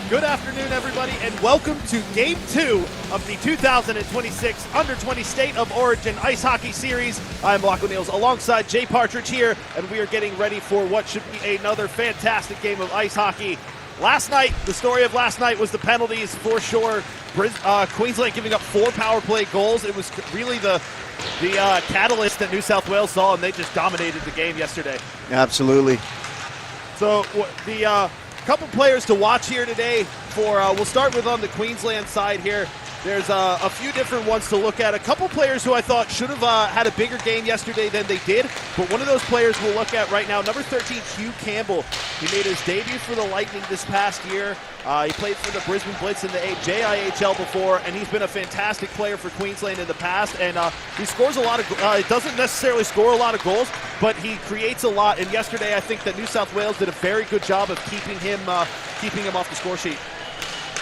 Good afternoon, everybody, and welcome to Game 2 of the 2026 Under-20 State of Origin Ice Hockey Series. I'm Lachlan Niels alongside Jay Partridge here, and we are getting ready for what should be another fantastic game of ice hockey. Last night, the story of last night was the penalties for sure. Queensland giving up 4 power play goals. It was really the catalyst that New South Wales saw, and they just dominated the game yesterday. Absolutely. So the couple players to watch here today we'll start with on the Queensland side here. There's a few different ones to look at. A couple players who I thought should have had a bigger game yesterday than they did, but one of those players we'll look at right now, number 13, Hugh Campbell. He made his debut for the Lightning this past year. He played for the Brisbane Blitz in the JIHL before, and he's been a fantastic player for Queensland in the past. And he scores a lot of. Doesn't necessarily score a lot of goals, but he creates a lot. And yesterday, I think that New South Wales did a very good job of keeping him off the score sheet.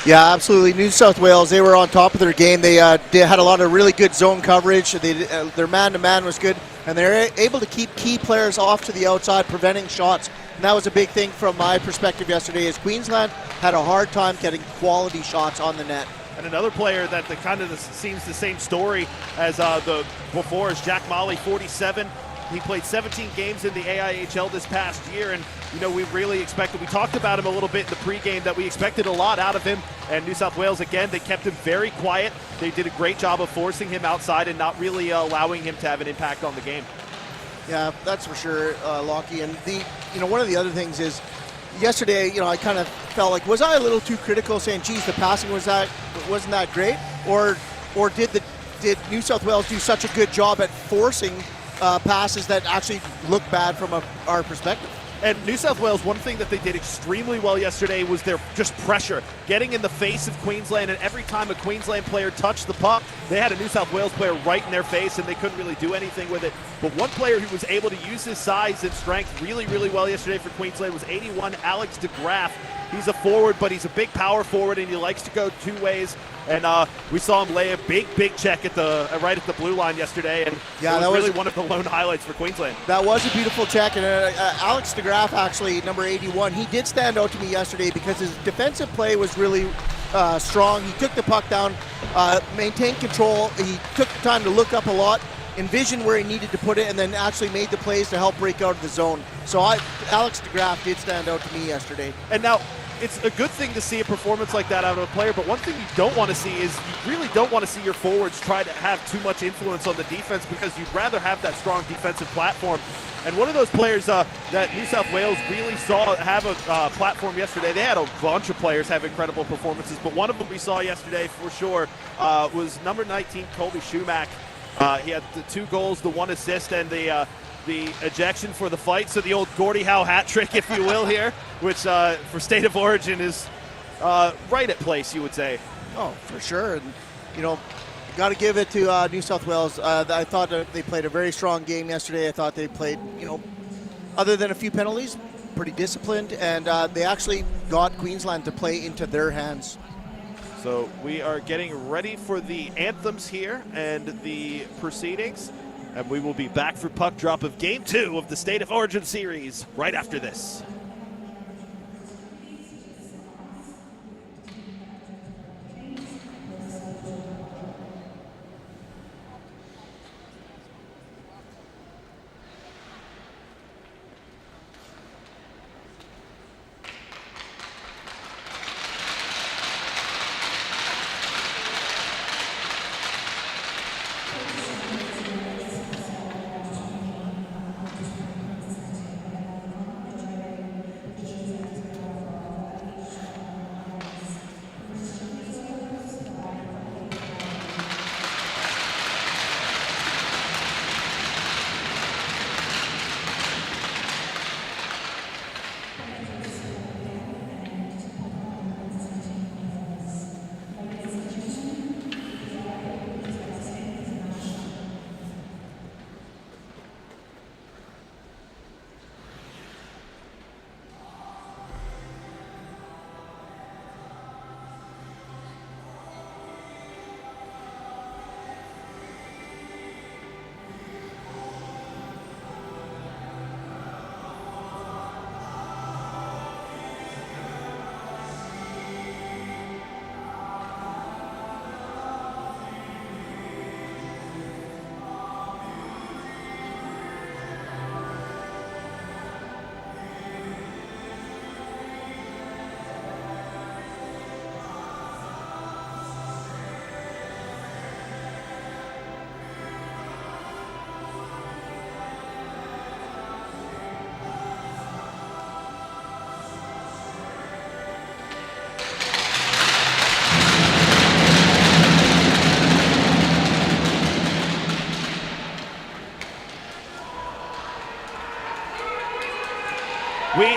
Yeah, absolutely. New South Wales, they were on top of their game. They had a lot of really good zone coverage. Their man-to-man was good, and they were able to keep key players off to the outside, preventing shots. And that was a big thing from my perspective yesterday, as Queensland had a hard time getting quality shots on the net. And another player that kind of seems the same story as the before is Jack Molly, 47. He played 17 games in the AIHL this past year, and we really expected. We talked about him a little bit in the pregame that we expected a lot out of him. And New South Wales, again, they kept him very quiet. They did a great job of forcing him outside and not really allowing him to have an impact on the game. Yeah, that's for sure, Lockie. And one of the other things is, yesterday, I kind of felt like, was I a little too critical, saying, "Geez, the passing wasn't that great," or did New South Wales do such a good job at forcing passes that actually look bad from our perspective? And New South Wales, one thing that they did extremely well yesterday was their just pressure, getting in the face of Queensland, and every time a Queensland player touched the puck, they had a New South Wales player right in their face, and they couldn't really do anything with it. But one player who was able to use his size and strength really, really well yesterday for Queensland was 81, Alex DeGraff. He's a forward, but he's a big power forward, and he likes to go two ways. And we saw him lay a big check at right at the blue line yesterday, and yeah, that was really one of the lone highlights for Queensland. That was a beautiful check, and Alex DeGraff, actually, number 81, he did stand out to me yesterday because his defensive play was really strong. He took the puck down, maintained control. He took the time to look up a lot, envision where he needed to put it, and then actually made the plays to help break out of the zone. So Alex DeGraff did stand out to me yesterday. And now, it's a good thing to see a performance like that out of a player, but one thing you don't want to see is you really don't want to see your forwards try to have too much influence on the defense, because you'd rather have that strong defensive platform. And one of those players that New South Wales really saw have a platform yesterday, they had a bunch of players have incredible performances, but one of them we saw yesterday for sure was number 19, Colby Schumack. He had the 2 goals, the 1 assist, and the ejection for the fight. So the old Gordie Howe hat trick, if you will, here, which for State of Origin is right at place, you would say. Oh, for sure. And, got to give it to New South Wales. I thought they played a very strong game yesterday. I thought they played, other than a few penalties, pretty disciplined, and they actually got Queensland to play into their hands. So we are getting ready for the anthems here and the proceedings. And we will be back for puck drop of Game 2 of the State of Origin Series right after this.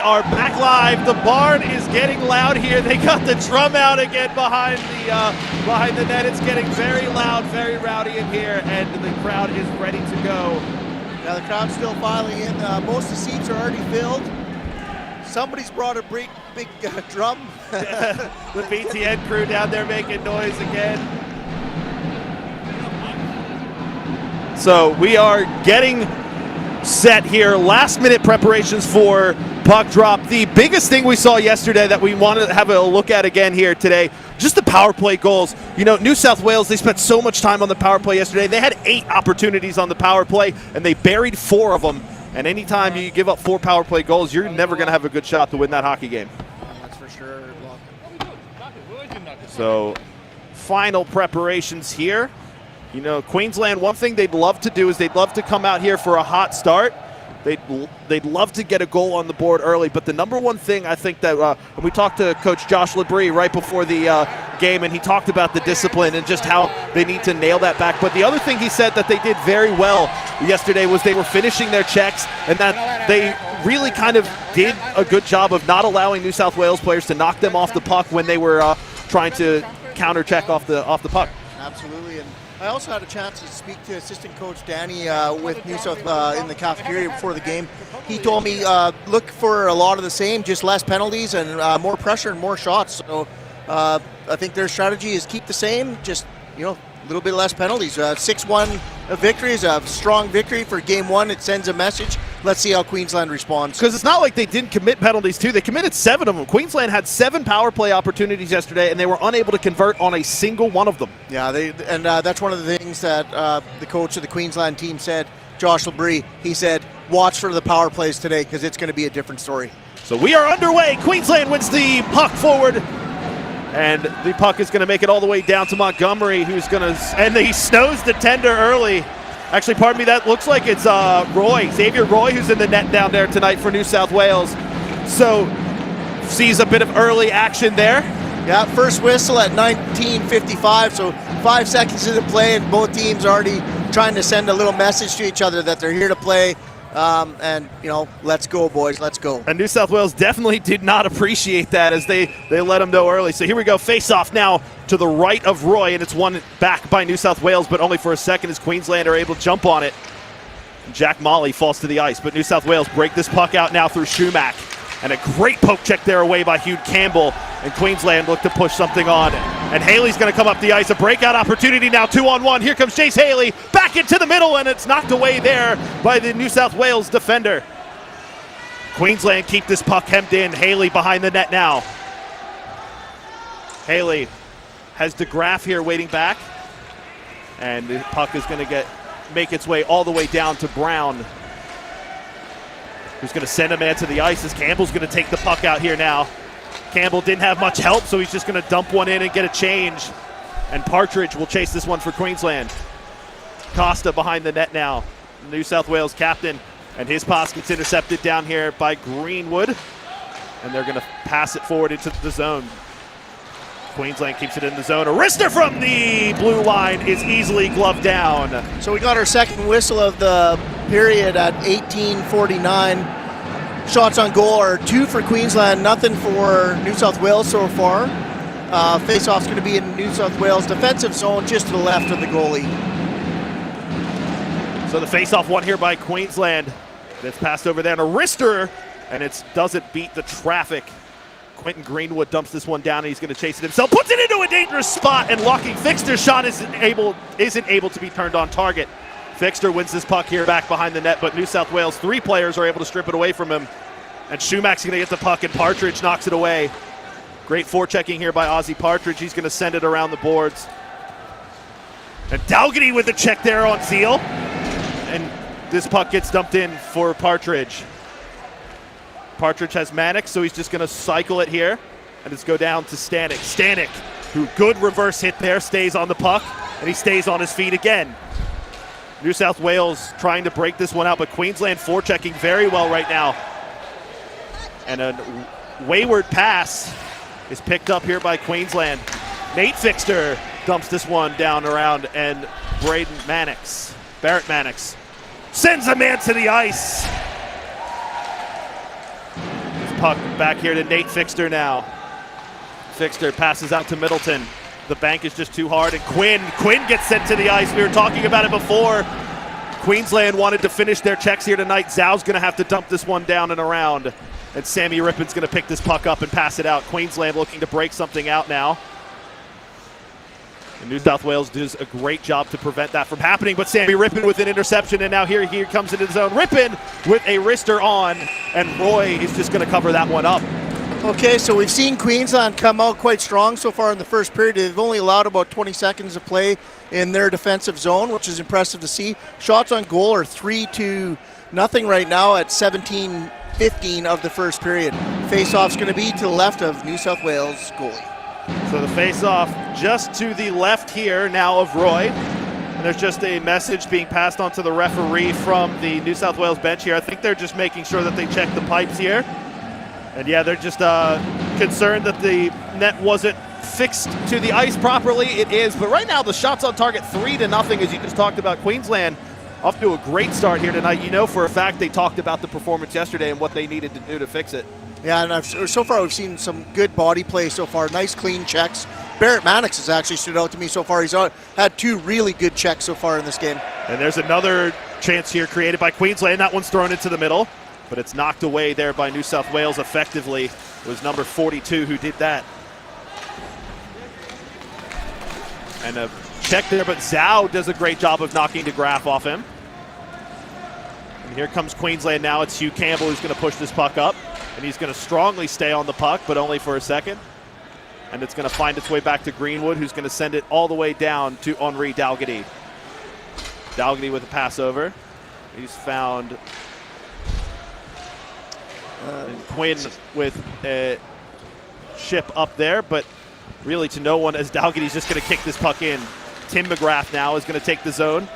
are back live. The barn is getting loud here. They got the drum out again behind the net. It's getting very loud, very rowdy in here, and the crowd is ready to go. Now the crowd's still filing in. Most of the seats are already filled. Somebody's brought a big drum. The BTN crew down there making noise again. So we are getting set here. Last minute preparations for puck drop. The biggest thing we saw yesterday that we wanted to have a look at again here today, just the power play goals. You know, New South Wales, they spent so much time on the power play yesterday. They had 8 opportunities on the power play, and they buried 4 of them. And anytime you give up 4 power play goals, you're never going to have a good shot to win that hockey game. That's for sure. So, final preparations here. You know, Queensland, one thing they'd love to do is they'd love to come out here for a hot start. They'd love to get a goal on the board early, but the number one thing I think that, and we talked to Coach Josh Labrie right before the game, and he talked about the discipline and just how they need to nail that back. But the other thing he said that they did very well yesterday was they were finishing their checks, and that they really kind of did a good job of not allowing New South Wales players to knock them off the puck when they were trying to counter check off the puck. Absolutely. And I also had a chance to speak to assistant coach Danny with New South in the cafeteria before the game. He told me look for a lot of the same, just less penalties and more pressure and more shots. So I think their strategy is keep the same, just a little bit less penalties. 6-1 victory is a strong victory for game 1. It sends a message. Let's see how Queensland responds. Because it's not like they didn't commit penalties too. They committed 7 of them. Queensland had 7 power play opportunities yesterday, and they were unable to convert on a single one of them. Yeah, that's one of the things that the coach of the Queensland team said, Josh Labrie. He said, watch for the power plays today because it's going to be a different story. So we are underway. Queensland wins the puck forward. And the puck is going to make it all the way down to Montgomery, who's going to, and he snows the tender early. Actually, pardon me, that looks like it's Xavier Roy, who's in the net down there tonight for New South Wales. So, sees a bit of early action there. Yeah, first whistle at 19:55, so 5 seconds into play, and both teams already trying to send a little message to each other that they're here to play. Let's go, boys, let's go. And New South Wales definitely did not appreciate that as they let them know early. So here we go, face-off now to the right of Roy, and it's won back by New South Wales, but only for a second as Queensland are able to jump on it. Jack Molly falls to the ice, but New South Wales break this puck out now through Schumack. And a great poke check there away by Hugh Campbell. And Queensland look to push something on. And Haley's going to come up the ice. A breakout opportunity now, 2-on-1. Here comes Chase Haley back into the middle, and it's knocked away there by the New South Wales defender. Queensland keep this puck hemmed in. Haley behind the net now. Haley has DeGraff here waiting back. And the puck is going to make its way all the way down to Brown, who's going to send a man to the ice as Campbell's going to take the puck out here now. Campbell didn't have much help, so he's just going to dump one in and get a change. And Partridge will chase this one for Queensland. Costa behind the net now, New South Wales captain, and his pass gets intercepted down here by Greenwood. And they're going to pass it forward into the zone. Queensland keeps it in the zone. A wrister from the blue line is easily gloved down. So we got our second whistle of the period at 18:49. Shots on goal are 2 for Queensland, nothing for New South Wales so far. Face-off's going to be in New South Wales defensive zone just to the left of the goalie. So the face-off won here by Queensland. It's passed over there, and a wrister, and it doesn't beat the traffic. Quentin Greenwood dumps this one down, and he's going to chase it himself. Puts it into a dangerous spot, and Locking Fixter's shot isn't able to be turned on target. Fixter wins this puck here back behind the net, but New South Wales 3 players are able to strip it away from him. And Schumack's going to get the puck, and Partridge knocks it away. Great forechecking here by Ozzie Partridge. He's going to send it around the boards. And Dalgety with the check there on Zeal. And this puck gets dumped in for Partridge. Partridge has Mannix, so he's just going to cycle it here. And it's go down to Stanek. Stanek, who good reverse hit there, stays on the puck, and he stays on his feet again. New South Wales trying to break this one out, but Queensland forechecking very well right now. And a wayward pass is picked up here by Queensland. Nate Fixter dumps this one down around, and Barrett Mannix sends a man to the ice. puck back here to Nate Fixter now. Fixter passes out to Middleton. The bank is just too hard, and Quinn gets sent to the ice. We were talking about it before. Queensland wanted to finish their checks here tonight. Zhou's going to have to dump this one down and around, and Sammy Rippin's going to pick this puck up and pass it out. Queensland looking to break something out now. And New South Wales does a great job to prevent that from happening, but Sammy Rippin with an interception, and now here comes into the zone. Rippin with a wrister on, and Roy is just going to cover that one up. Okay, so we've seen Queensland come out quite strong so far in the first period. They've only allowed about 20 seconds of play in their defensive zone, which is impressive to see. Shots on goal are 3-0 right now at 17:15 of the first period. Face-off's going to be to the left of New South Wales goalie. So the face-off just to the left here now of Roy. And there's just a message being passed on to the referee from the New South Wales bench here. I think they're just making sure that they check the pipes here. And yeah, they're just concerned that the net wasn't fixed to the ice properly. It is, but right now the shots on target 3-0, as you just talked about. Queensland off to a great start here tonight. You know for a fact they talked about the performance yesterday and what they needed to do to fix it. Yeah, and so far we've seen some good body play so far. Nice clean checks. Barrett Mannix has actually stood out to me so far. He's had 2 really good checks so far in this game. And there's another chance here created by Queensland. That one's thrown into the middle, but it's knocked away there by New South Wales effectively. It was number 42 who did that. And a check there, but Zhou does a great job of knocking DeGraff off him. And here comes Queensland now. It's Hugh Campbell who's going to push this puck up. And he's going to strongly stay on the puck, but only for a second. And it's going to find its way back to Greenwood, who's going to send it all the way down to Henri Dalgety. Dalgety with a pass over. He's found Quinn with a ship up there, but really to no one, as Dalgety's just going to kick this puck in. Tim McGrath now is going to take the zone,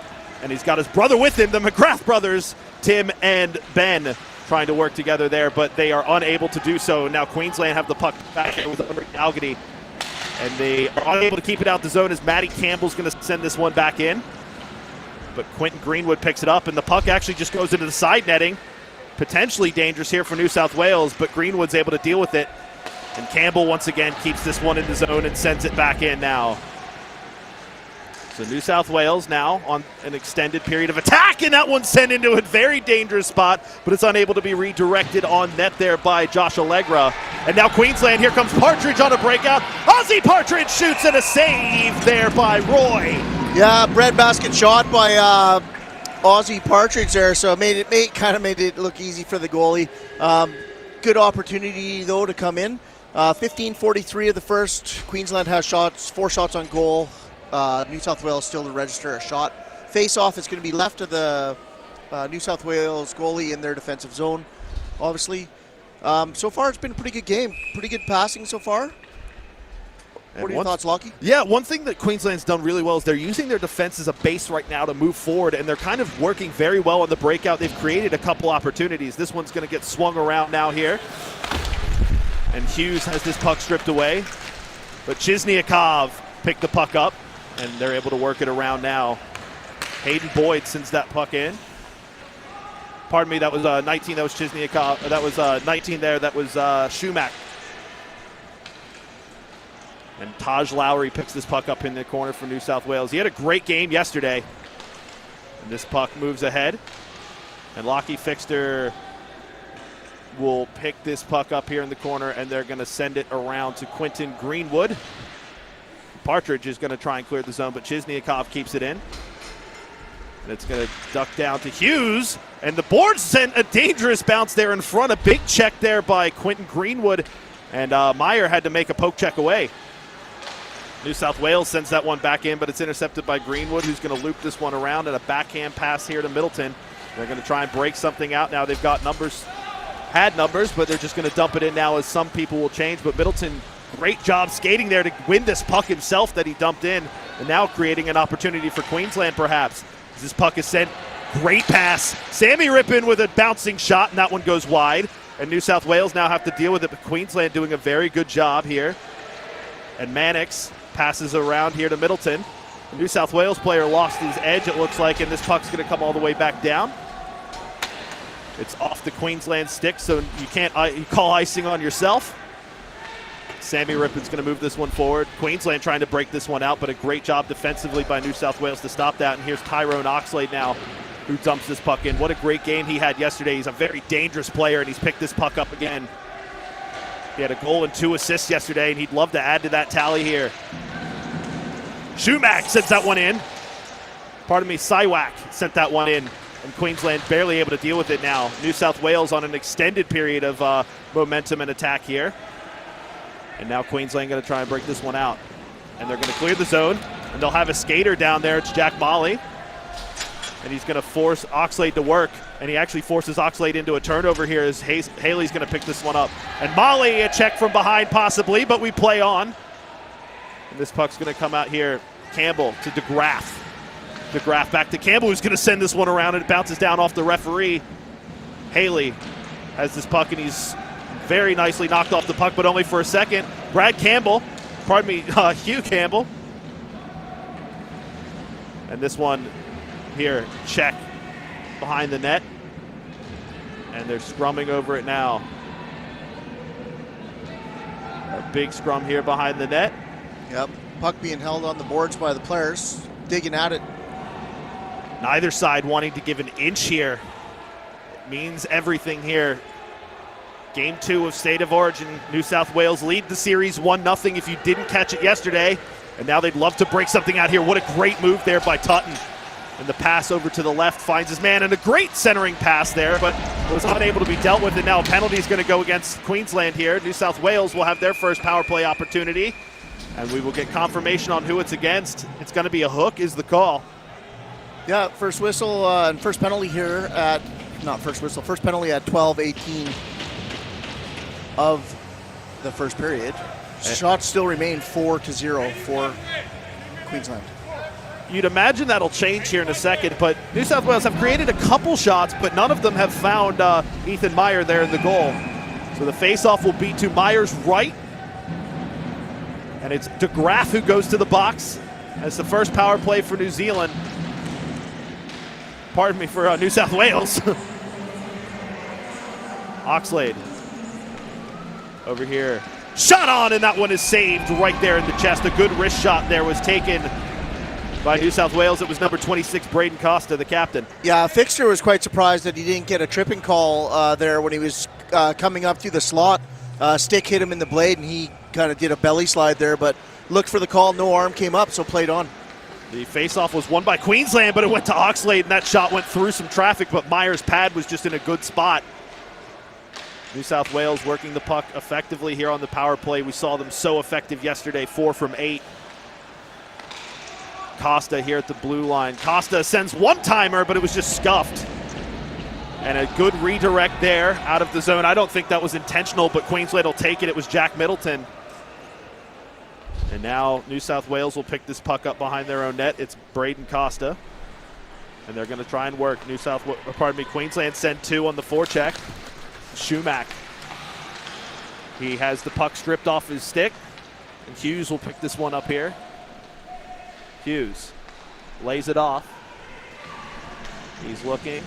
and he's got his brother with him, the McGrath brothers, Tim and Ben, trying to work together there, but they are unable to do so. Now Queensland have the puck back here with Henri Dalgety, and they are unable to keep it out the zone as Matty Campbell's going to send this one back in. But Quentin Greenwood picks it up, and the puck actually just goes into the side netting. Potentially dangerous here for New South Wales, but Greenwood's able to deal with it. And Campbell once again keeps this one in the zone and sends it back in now. So New South Wales now on an extended period of attack, and that one's sent into a very dangerous spot, but it's unable to be redirected on net there by Josh Allegra. And now Queensland, here comes Partridge on a breakout. Ozzy Partridge shoots, and a save there by Roy. Yeah, breadbasket shot by Ozzy Partridge there, so it kind of made it look easy for the goalie. Good opportunity though to come in. 15:43 of the first. Queensland has shots, 4 shots on goal. New South Wales still to register a shot. Face-off is going to be left of the New South Wales goalie in their defensive zone, obviously. So far, it's been a pretty good game. Pretty good passing so far. What are your thoughts, Lockie? Yeah, one thing that Queensland's done really well is they're using their defense as a base right now to move forward, and they're kind of working very well on the breakout. They've created a couple opportunities. This one's going to get swung around now here. And Hughes has this puck stripped away. But Chizniakov picked the puck up, and they're able to work it around now. Hayden Boyd sends that puck in. Pardon me, that was 19. That was Chizniakov. That was 19 there. That was Schumack. And Taj Lowry picks this puck up in the corner for New South Wales. He had a great game yesterday. And this puck moves ahead. And Lockie Fixter will pick this puck up here in the corner, and they're going to send it around to Quentin Greenwood. Partridge is going to try and clear the zone, but Chizniakov keeps it in. And it's going to duck down to Hughes. And the boards sent a dangerous bounce there in front. A big check there by Quentin Greenwood. And Meyer had to make a poke check away. New South Wales sends that one back in, but it's intercepted by Greenwood, who's going to loop this one around, and a backhand pass here to Middleton. They're going to try and break something out now. They've got numbers, but they're just going to dump it in now as some people will change. But Middleton, great job skating there to win this puck himself that he dumped in, and now creating an opportunity for Queensland perhaps. As this puck is sent, great pass. Sammy Rippin with a bouncing shot, and that one goes wide. And New South Wales now have to deal with it, but Queensland doing a very good job here. And Mannix passes around here to Middleton. The New South Wales player lost his edge, it looks like, and this puck's going to come all the way back down. It's off the Queensland stick, so you can't you call icing on yourself. Sammy Rippon's going to move this one forward. Queensland trying to break this one out, but a great job defensively by New South Wales to stop that. And here's Tyrone Oxlade now, who dumps this puck in. What a great game he had yesterday. He's a very dangerous player, and he's picked this puck up again. He had a goal and 2 assists yesterday, and he'd love to add to that tally here. Shumak sends that one in. Pardon me, Siwak sent that one in. And Queensland barely able to deal with it now. New South Wales on an extended period of momentum and attack here. And now Queensland going to try and break this one out. And they're going to clear the zone. And they'll have a skater down there. It's Jack Molly. And he's going to force Oxlade to work. And he actually forces Oxlade into a turnover here as Haley's going to pick this one up. And Molly, a check from behind possibly, but we play on. And this puck's going to come out here. Campbell to DeGraff. DeGraff back to Campbell, who's going to send this one around, and it bounces down off the referee. Haley has this puck, and he's very nicely knocked off the puck, but only for a second. Hugh Campbell. And this one here, check behind the net. And they're scrumming over it now. A big scrum here behind the net. Yep, puck being held on the boards by the players, digging at it. Neither side wanting to give an inch here. It means everything here. Game 2 of State of Origin. New South Wales lead the series 1-0 if you didn't catch it yesterday. And now they'd love to break something out here. What a great move there by Tutton. And the pass over to the left finds his man, and a great centering pass there, but was unable to be dealt with. And now a penalty is going to go against Queensland here. New South Wales will have their first power play opportunity. And we will get confirmation on who it's against. It's going to be a hook is the call. Yeah, first whistle and first penalty here at, first penalty at 12:18 of the first period. Shots still remain 4-0 for Queensland. You'd imagine that'll change here in a second, but New South Wales have created a couple shots, but none of them have found Ethan Meyer there in the goal. So the faceoff will be to Meyer's right. And it's DeGraff who goes to the box as the first power play for New Zealand. Pardon me, for New South Wales. Oxlade over here. Shot on, and that one is saved right there in the chest. A good wrist shot there was taken by New South Wales. It was number 26, Braden Costa, the captain. Yeah, Fixter was quite surprised that he didn't get a tripping call there when he was coming up through the slot. Stick hit him in the blade, and he kind of did a belly slide there, but looked for the call. No arm came up, so played on. The faceoff was won by Queensland, but it went to Oxlade, and that shot went through some traffic, but Meyer's pad was just in a good spot. New South Wales working the puck effectively here on the power play. We saw them so effective yesterday, 4 from 8. Costa here at the blue line. Costa sends one-timer, but it was just scuffed. And a good redirect there out of the zone. I don't think that was intentional, but Queensland will take it. It was Jack Middleton. And now New South Wales will pick this puck up behind their own net. It's Braden Costa. And they're going to try and work. Queensland send 2 on the forecheck. Shumak. He has the puck stripped off his stick. And Hughes will pick this one up here. Hughes lays it off. He's looking.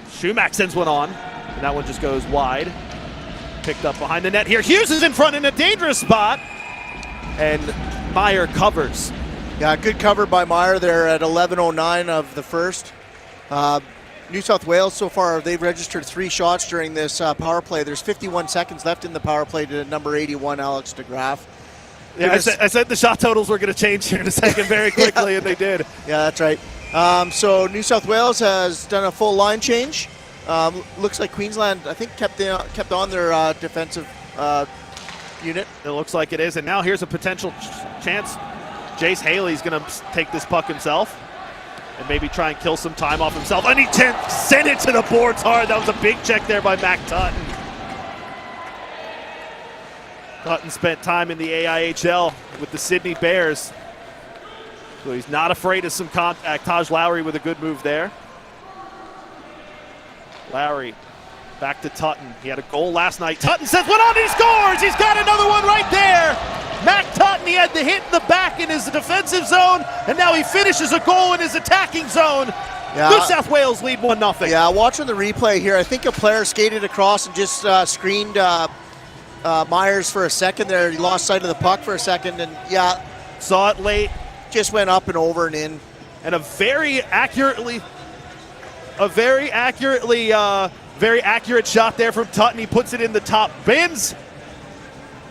Shumak sends one on. And that one just goes wide. Picked up behind the net here. Hughes is in front in a dangerous spot. And Meyer covers. Yeah, good cover by Meyer there at 11:09 of the first. New South Wales so far, they've registered 3 shots during this power play. There's 51 seconds left in the power play to number 81, Alex DeGraff. Yeah, I said the shot totals were going to change here in a second very quickly, and they did. Yeah, that's right. So New South Wales has done a full line change. Looks like Queensland, I think, kept on their defensive unit. It looks like it is, and now here's a potential chance. Jace Haley's going to take this puck himself and maybe try and kill some time off himself. And he sent it to the boards hard. That was a big check there by Mac Tutton. Tutton spent time in the AIHL with the Sydney Bears, so he's not afraid of some contact. Taj Lowry with a good move there. Lowry back to Tutton. He had a goal last night. Tutton sends one on, he scores! He's got another one right there! Mac Tutton, he had the hit in the back in his defensive zone, and now he finishes a goal in his attacking zone. Yeah. New South Wales lead 1-0. Yeah, watching the replay here, I think a player skated across and just screened Myers for a second there. He lost sight of the puck for a second, and yeah. Saw it late. Just went up and over and in. And a very accurate shot there from Tutton. He puts it in the top bins.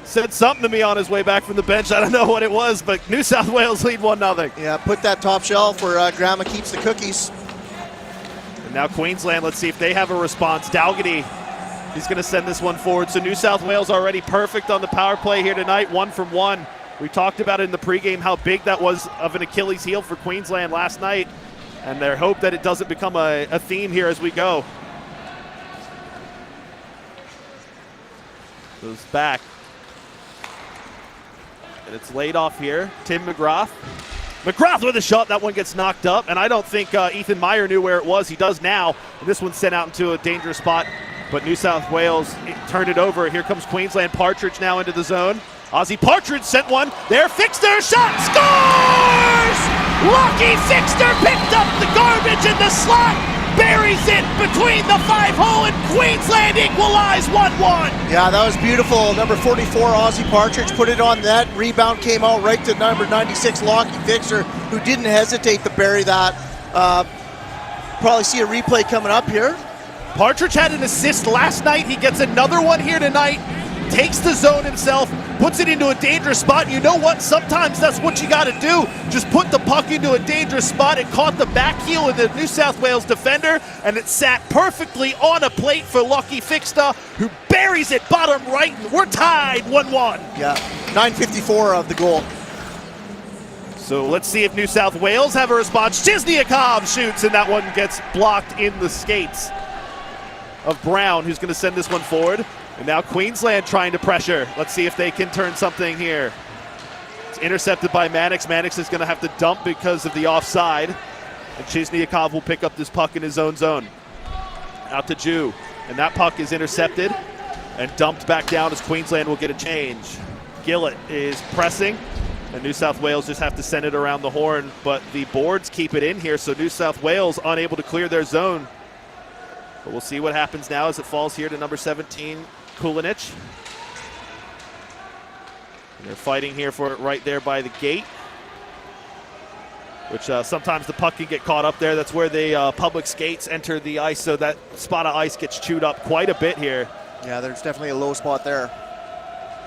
Said something to me on his way back from the bench. I don't know what it was, but New South Wales lead 1-0. Yeah, put that top shelf where Grandma keeps the cookies. And now Queensland, let's see if they have a response. Dalgety, he's going to send this one forward. So New South Wales already perfect on the power play here tonight, 1 from 1. We talked about it in the pregame, how big that was of an Achilles heel for Queensland last night, and their hope that it doesn't become a theme here as we go. Goes back. And it's laid off here. Tim McGrath. McGrath with a shot. That one gets knocked up, and I don't think Ethan Meyer knew where it was. He does now. And this one's sent out into a dangerous spot, but New South Wales turned it over. Here comes Queensland. Partridge now into the zone. Ozzy Partridge sent one. There, Fixter, shot, scores! Lucky Fixter picked up the garbage in the slot, buries it between the 5-hole, and Queensland equalize 1-1. Yeah, that was beautiful. Number 44, Ozzy Partridge, put it on net. Rebound came out right to number 96, Lucky Fixter, who didn't hesitate to bury that. Probably see a replay coming up here. Partridge had an assist last night. He gets another one here tonight. Takes the zone himself, puts it into a dangerous spot. And you know what? Sometimes that's what you got to do. Just put the puck into a dangerous spot. It caught the back heel of the New South Wales defender, and it sat perfectly on a plate for Lucky Fixter, who buries it bottom right, and we're tied 1-1. Yeah, 9:54 of the goal. So let's see if New South Wales have a response. Chizniakov shoots, and that one gets blocked in the skates of Brown, who's going to send this one forward. And now Queensland trying to pressure. Let's see if they can turn something here. It's intercepted by Mannix. Mannix is going to have to dump because of the offside. And Chizniakov will pick up this puck in his own zone. Out to Jew. And that puck is intercepted and dumped back down as Queensland will get a change. Gillett is pressing. And New South Wales just have to send it around the horn. But the boards keep it in here, so New South Wales unable to clear their zone. But we'll see what happens now as it falls here to number 17, Kulinich. And they're fighting here for it right there by the gate, which sometimes the puck can get caught up there. That's where the public skates enter the ice, so that spot of ice gets chewed up quite a bit here. Yeah, there's definitely a low spot there.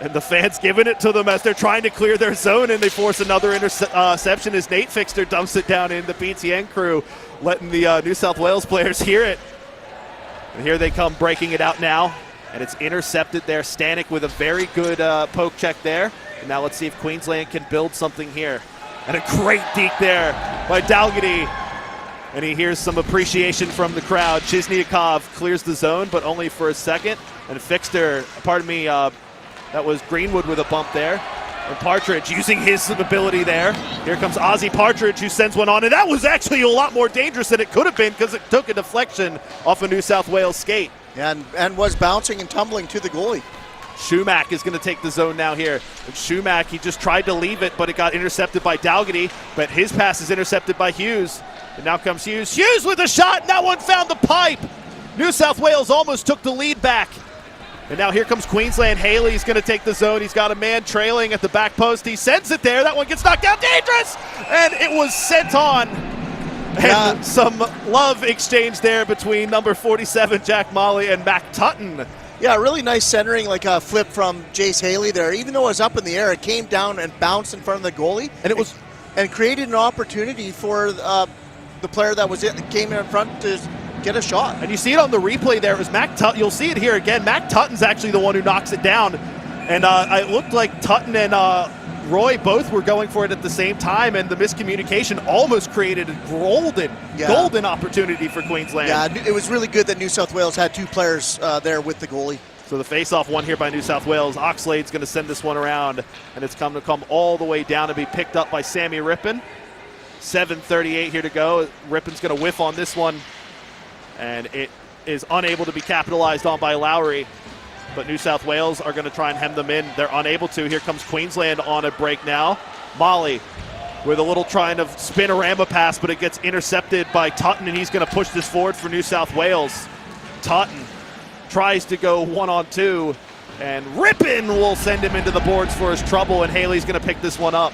And the fans giving it to them as they're trying to clear their zone, and they force another interception as Nate Fixter dumps it down in the BTN crew, letting the New South Wales players hear it. And here they come breaking it out now. And it's intercepted there. Stanek with a very good poke check there. And now let's see if Queensland can build something here. And a great deke there by Dalgety. And he hears some appreciation from the crowd. Chizniakov clears the zone, but only for a second. And Fixter, that was Greenwood with a bump there. And Partridge using his ability there. Here comes Ozzy Partridge, who sends one on. And that was actually a lot more dangerous than it could have been because it took a deflection off a New South Wales skate. And was bouncing and tumbling to the goalie. Schumack is going to take the zone now here. And Schumack, he just tried to leave it, but it got intercepted by Dalgety. But his pass is intercepted by Hughes. And now comes Hughes. Hughes with a shot, and that one found the pipe. New South Wales almost took the lead back. And now here comes Queensland. Haley's going to take the zone. He's got a man trailing at the back post. He sends it there. That one gets knocked down. Dangerous! And it was sent on. And some love exchange there between number 47, Jack Molly, and Mac Tutton. Yeah, really nice centering, like a flip from Jace Haley there. Even though it was up in the air, it came down and bounced in front of the goalie. And created an opportunity for the player that came in front to get a shot. And you see it on the replay there. It was Mac Tutton. You'll see it here again. Mac Tutton's actually the one who knocks it down. And it looked like Tutton and Roy both were going for it at the same time, and the miscommunication almost created a golden opportunity for Queensland. Yeah, it was really good that New South Wales had two players there with the goalie. So the face-off one here by New South Wales. Oxlade's going to send this one around, and it's come all the way down to be picked up by Sammy Rippon. 7:38 here to go. Rippon's going to whiff on this one, and it is unable to be capitalized on by Lowry. But New South Wales are going to try and hem them in. They're unable to. Here comes Queensland on a break now. Molly with a little trying to spin-a-rama pass, but it gets intercepted by Tutton, and he's going to push this forward for New South Wales. Tutton tries to go 1-on-2, and Rippin will send him into the boards for his trouble, and Haley's going to pick this one up.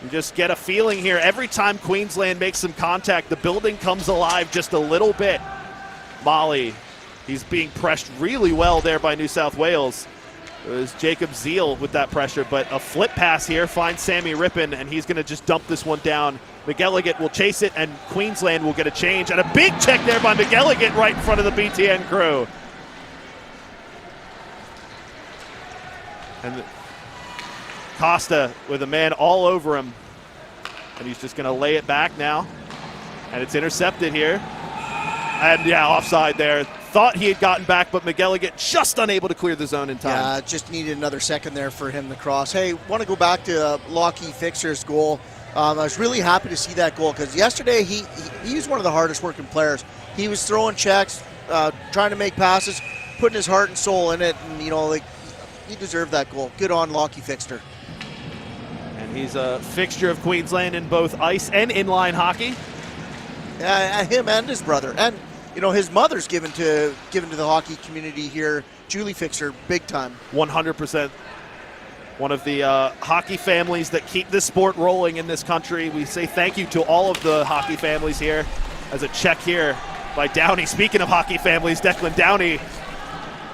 You just get a feeling here. Every time Queensland makes some contact, the building comes alive just a little bit. Molly, he's being pressed really well there by New South Wales. It was Jacob Zeal with that pressure, but a flip pass here finds Sammy Rippin, and he's going to just dump this one down. McElligott will chase it, and Queensland will get a change. And a big check there by McElligott right in front of the BTN crew. And Costa with a man all over him. And he's just going to lay it back now. And it's intercepted here. And yeah, offside there. Thought he had gotten back, but McElligott just unable to clear the zone in time. Yeah, just needed another second there for him to cross. Hey, want to go back to Lockie Fixer's goal. I was really happy to see that goal because yesterday he was one of the hardest working players. He was throwing checks, trying to make passes, putting his heart and soul in it, and he deserved that goal. Good on Lockie Fixer. And he's a fixture of Queensland in both ice and inline hockey. Him and his brother, and his mother's given to the hockey community here. Julie Fixer, big time. 100%. One of the hockey families that keep this sport rolling in this country. We say thank you to all of the hockey families here. As a check here by Downey. Speaking of hockey families, Declan Downey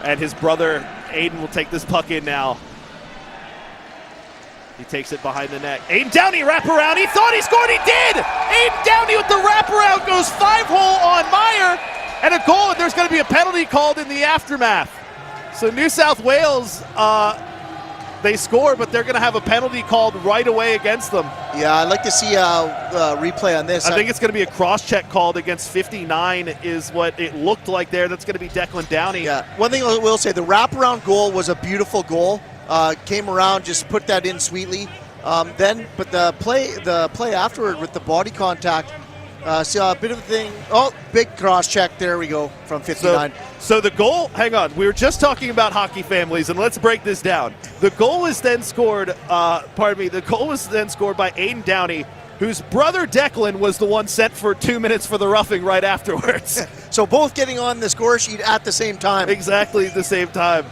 and his brother Aiden will take this puck in now. He takes it behind the net. Aiden Downey wraparound. He thought he scored. He did. Aiden Downey with the wraparound goes 5-hole on Meyer and a goal. And there's going to be a penalty called in the aftermath. So New South Wales, they score, but they're going to have a penalty called right away against them. Yeah, I'd like to see a replay on this. I think it's going to be a cross-check called against 59 is what it looked like there. That's going to be Declan Downey. Yeah, one thing I will say, the wraparound goal was a beautiful goal. Came around, just put that in sweetly. But the play afterward with the body contact, saw a bit of a thing. Oh, big cross check. There we go from 59. So the goal, hang on, we were just talking about hockey families, and let's break this down. The goal was then scored, the goal was then scored by Aiden Downey, whose brother Declan was the one sent for 2 minutes for the roughing right afterwards. So both getting on the score sheet at the same time. Exactly the same time.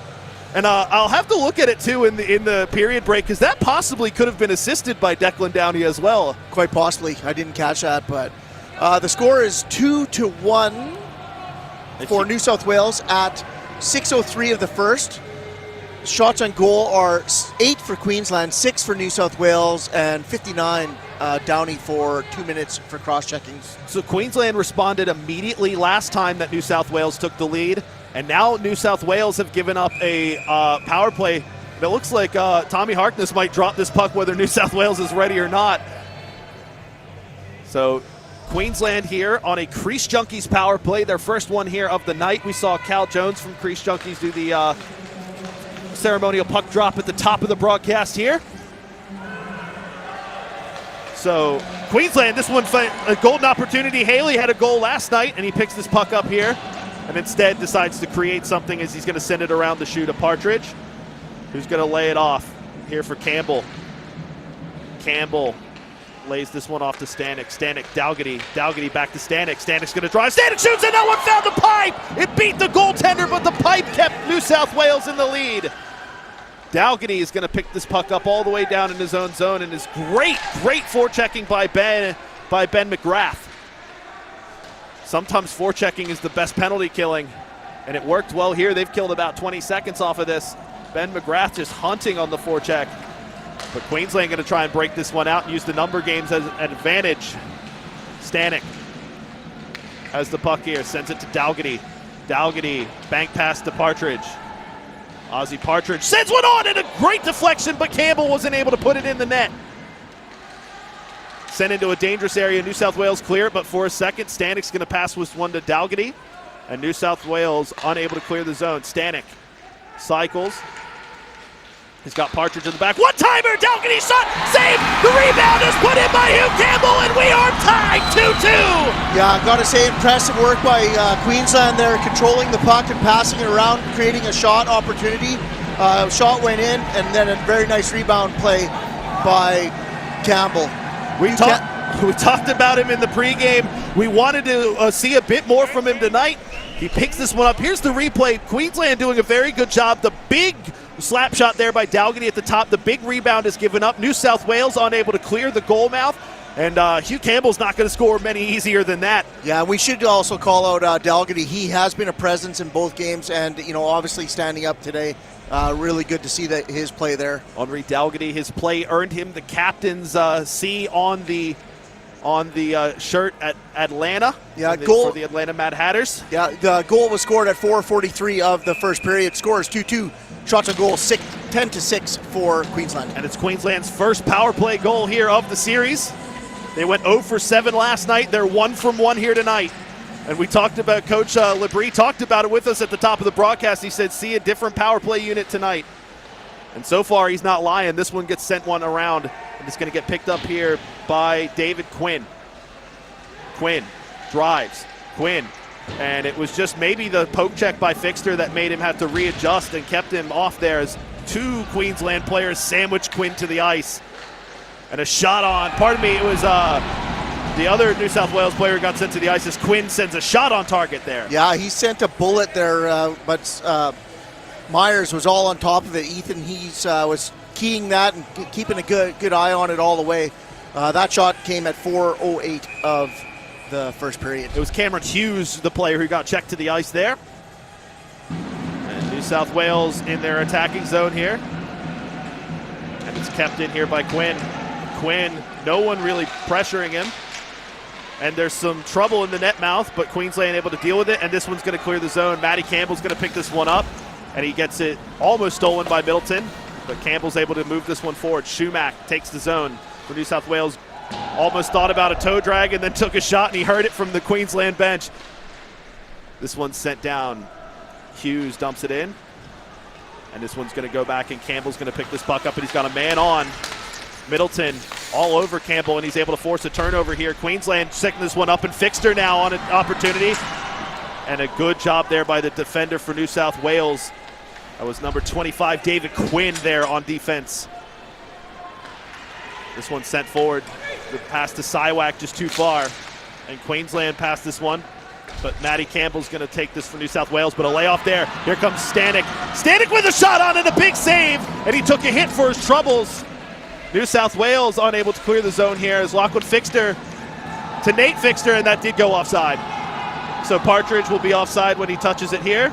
And I'll have to look at it too in the period break, because that possibly could have been assisted by Declan Downey as well. Quite possibly. I didn't catch that, but the score is 2-1 for New South Wales at 6:03 of the first. Shots on goal are 8 for Queensland, 6 for New South Wales, and 59 Downey for 2 minutes for cross-checking. So Queensland responded immediately last time that New South Wales took the lead. And now New South Wales have given up a power play. And it looks like Tommy Harkness might drop this puck whether New South Wales is ready or not. So Queensland here on a Crease Junkies power play, their first one here of the night. We saw Cal Jones from Crease Junkies do the ceremonial puck drop at the top of the broadcast here. So Queensland, this one, a golden opportunity. Haley had a goal last night, and he picks this puck up here. And instead decides to create something as he's going to send it around the shoe to Partridge, who's going to lay it off here for Campbell. Campbell lays this one off to Stanek. Stanek, Dalgety. Dalgety back to Stanek. Stanek's going to drive. Stanek shoots and no one found the pipe. It beat the goaltender, but the pipe kept New South Wales in the lead. Dalgety is going to pick this puck up all the way down in his own zone, and is great forechecking by Ben McGrath. Sometimes forechecking is the best penalty killing, and it worked well here. They've killed about 20 seconds off of this. Ben McGrath just hunting on the forecheck. But Queensland going to try and break this one out and use the number games as an advantage. Stanek has the puck here, sends it to Dalgety. Dalgety, bank pass to Partridge. Ozzie Partridge sends one on, and a great deflection, but Campbell wasn't able to put it in the net. Sent into a dangerous area. New South Wales clear it, but for a second, Stanek's going to pass with one to Dalgety. And New South Wales unable to clear the zone. Stanek cycles. He's got Partridge in the back. One-timer! Dalgety shot! Save! The rebound is put in by Hugh Campbell, and we are tied 2-2! Yeah, I've got to say, impressive work by Queensland there, controlling the puck and passing it around, creating a shot opportunity. Shot went in, and then a very nice rebound play by Campbell. We talked about him in the pregame. We wanted to see a bit more from him tonight. He picks this one up. Here's the replay. Queensland doing a very good job. The big slap shot there by Dalgety at the top. The big rebound is given up. New South Wales unable to clear the goal mouth. And Hugh Campbell's not going to score many easier than that. Yeah, we should also call out Dalgety. He has been a presence in both games, and obviously standing up today. Really good to see his play there. Henri Dalgety, his play earned him the captain's C on the shirt at Atlanta. Yeah, goal for the Atlanta Mad Hatters. Yeah, the goal was scored at 4:43 of the first period. Score is 2-2. Shots on goal 10-6 for Queensland. And it's Queensland's first power play goal here of the series. They went 0 for 7 last night. They're 1 from 1 here tonight. And we talked about, Coach Labrie talked about it with us at the top of the broadcast. He said, see a different power play unit tonight. And so far, he's not lying. This one gets sent one around, and it's going to get picked up here by David Quinn. Quinn drives. Quinn. And it was just maybe the poke check by Fixter that made him have to readjust and kept him off there as two Queensland players sandwiched Quinn to the ice. And a shot on, it was the other New South Wales player got sent to the ice as Quinn sends a shot on target there. Yeah, he sent a bullet there, but Myers was all on top of it. Ethan was keying that and keeping a good eye on it all the way. That shot came at 4:08 of the first period. It was Cameron Hughes, the player who got checked to the ice there. And New South Wales in their attacking zone here. And it's kept in here by Quinn. Quinn, no one really pressuring him. And there's some trouble in the net mouth, but Queensland able to deal with it, and this one's going to clear the zone. Matty Campbell's going to pick this one up, and he gets it almost stolen by Middleton, but Campbell's able to move this one forward. Schumack takes the zone for New South Wales. Almost thought about a toe drag and then took a shot, and he heard it from the Queensland bench. This one's sent down. Hughes dumps it in, and this one's going to go back, and Campbell's going to pick this puck up, and he's got a man on. Middleton all over Campbell, and he's able to force a turnover here. Queensland setting this one up, and Fixter now on an opportunity. And a good job there by the defender for New South Wales. That was number 25, David Quinn, there on defense. This one sent forward. The pass to Siwak just too far. And Queensland passed this one. But Matty Campbell's going to take this for New South Wales, but a layoff there. Here comes Stanek. Stanek with a shot on and a big save, and he took a hit for his troubles. New South Wales unable to clear the zone here as Lachlan Fixter to Nate Fixter, and that did go offside. So Partridge will be offside when he touches it here.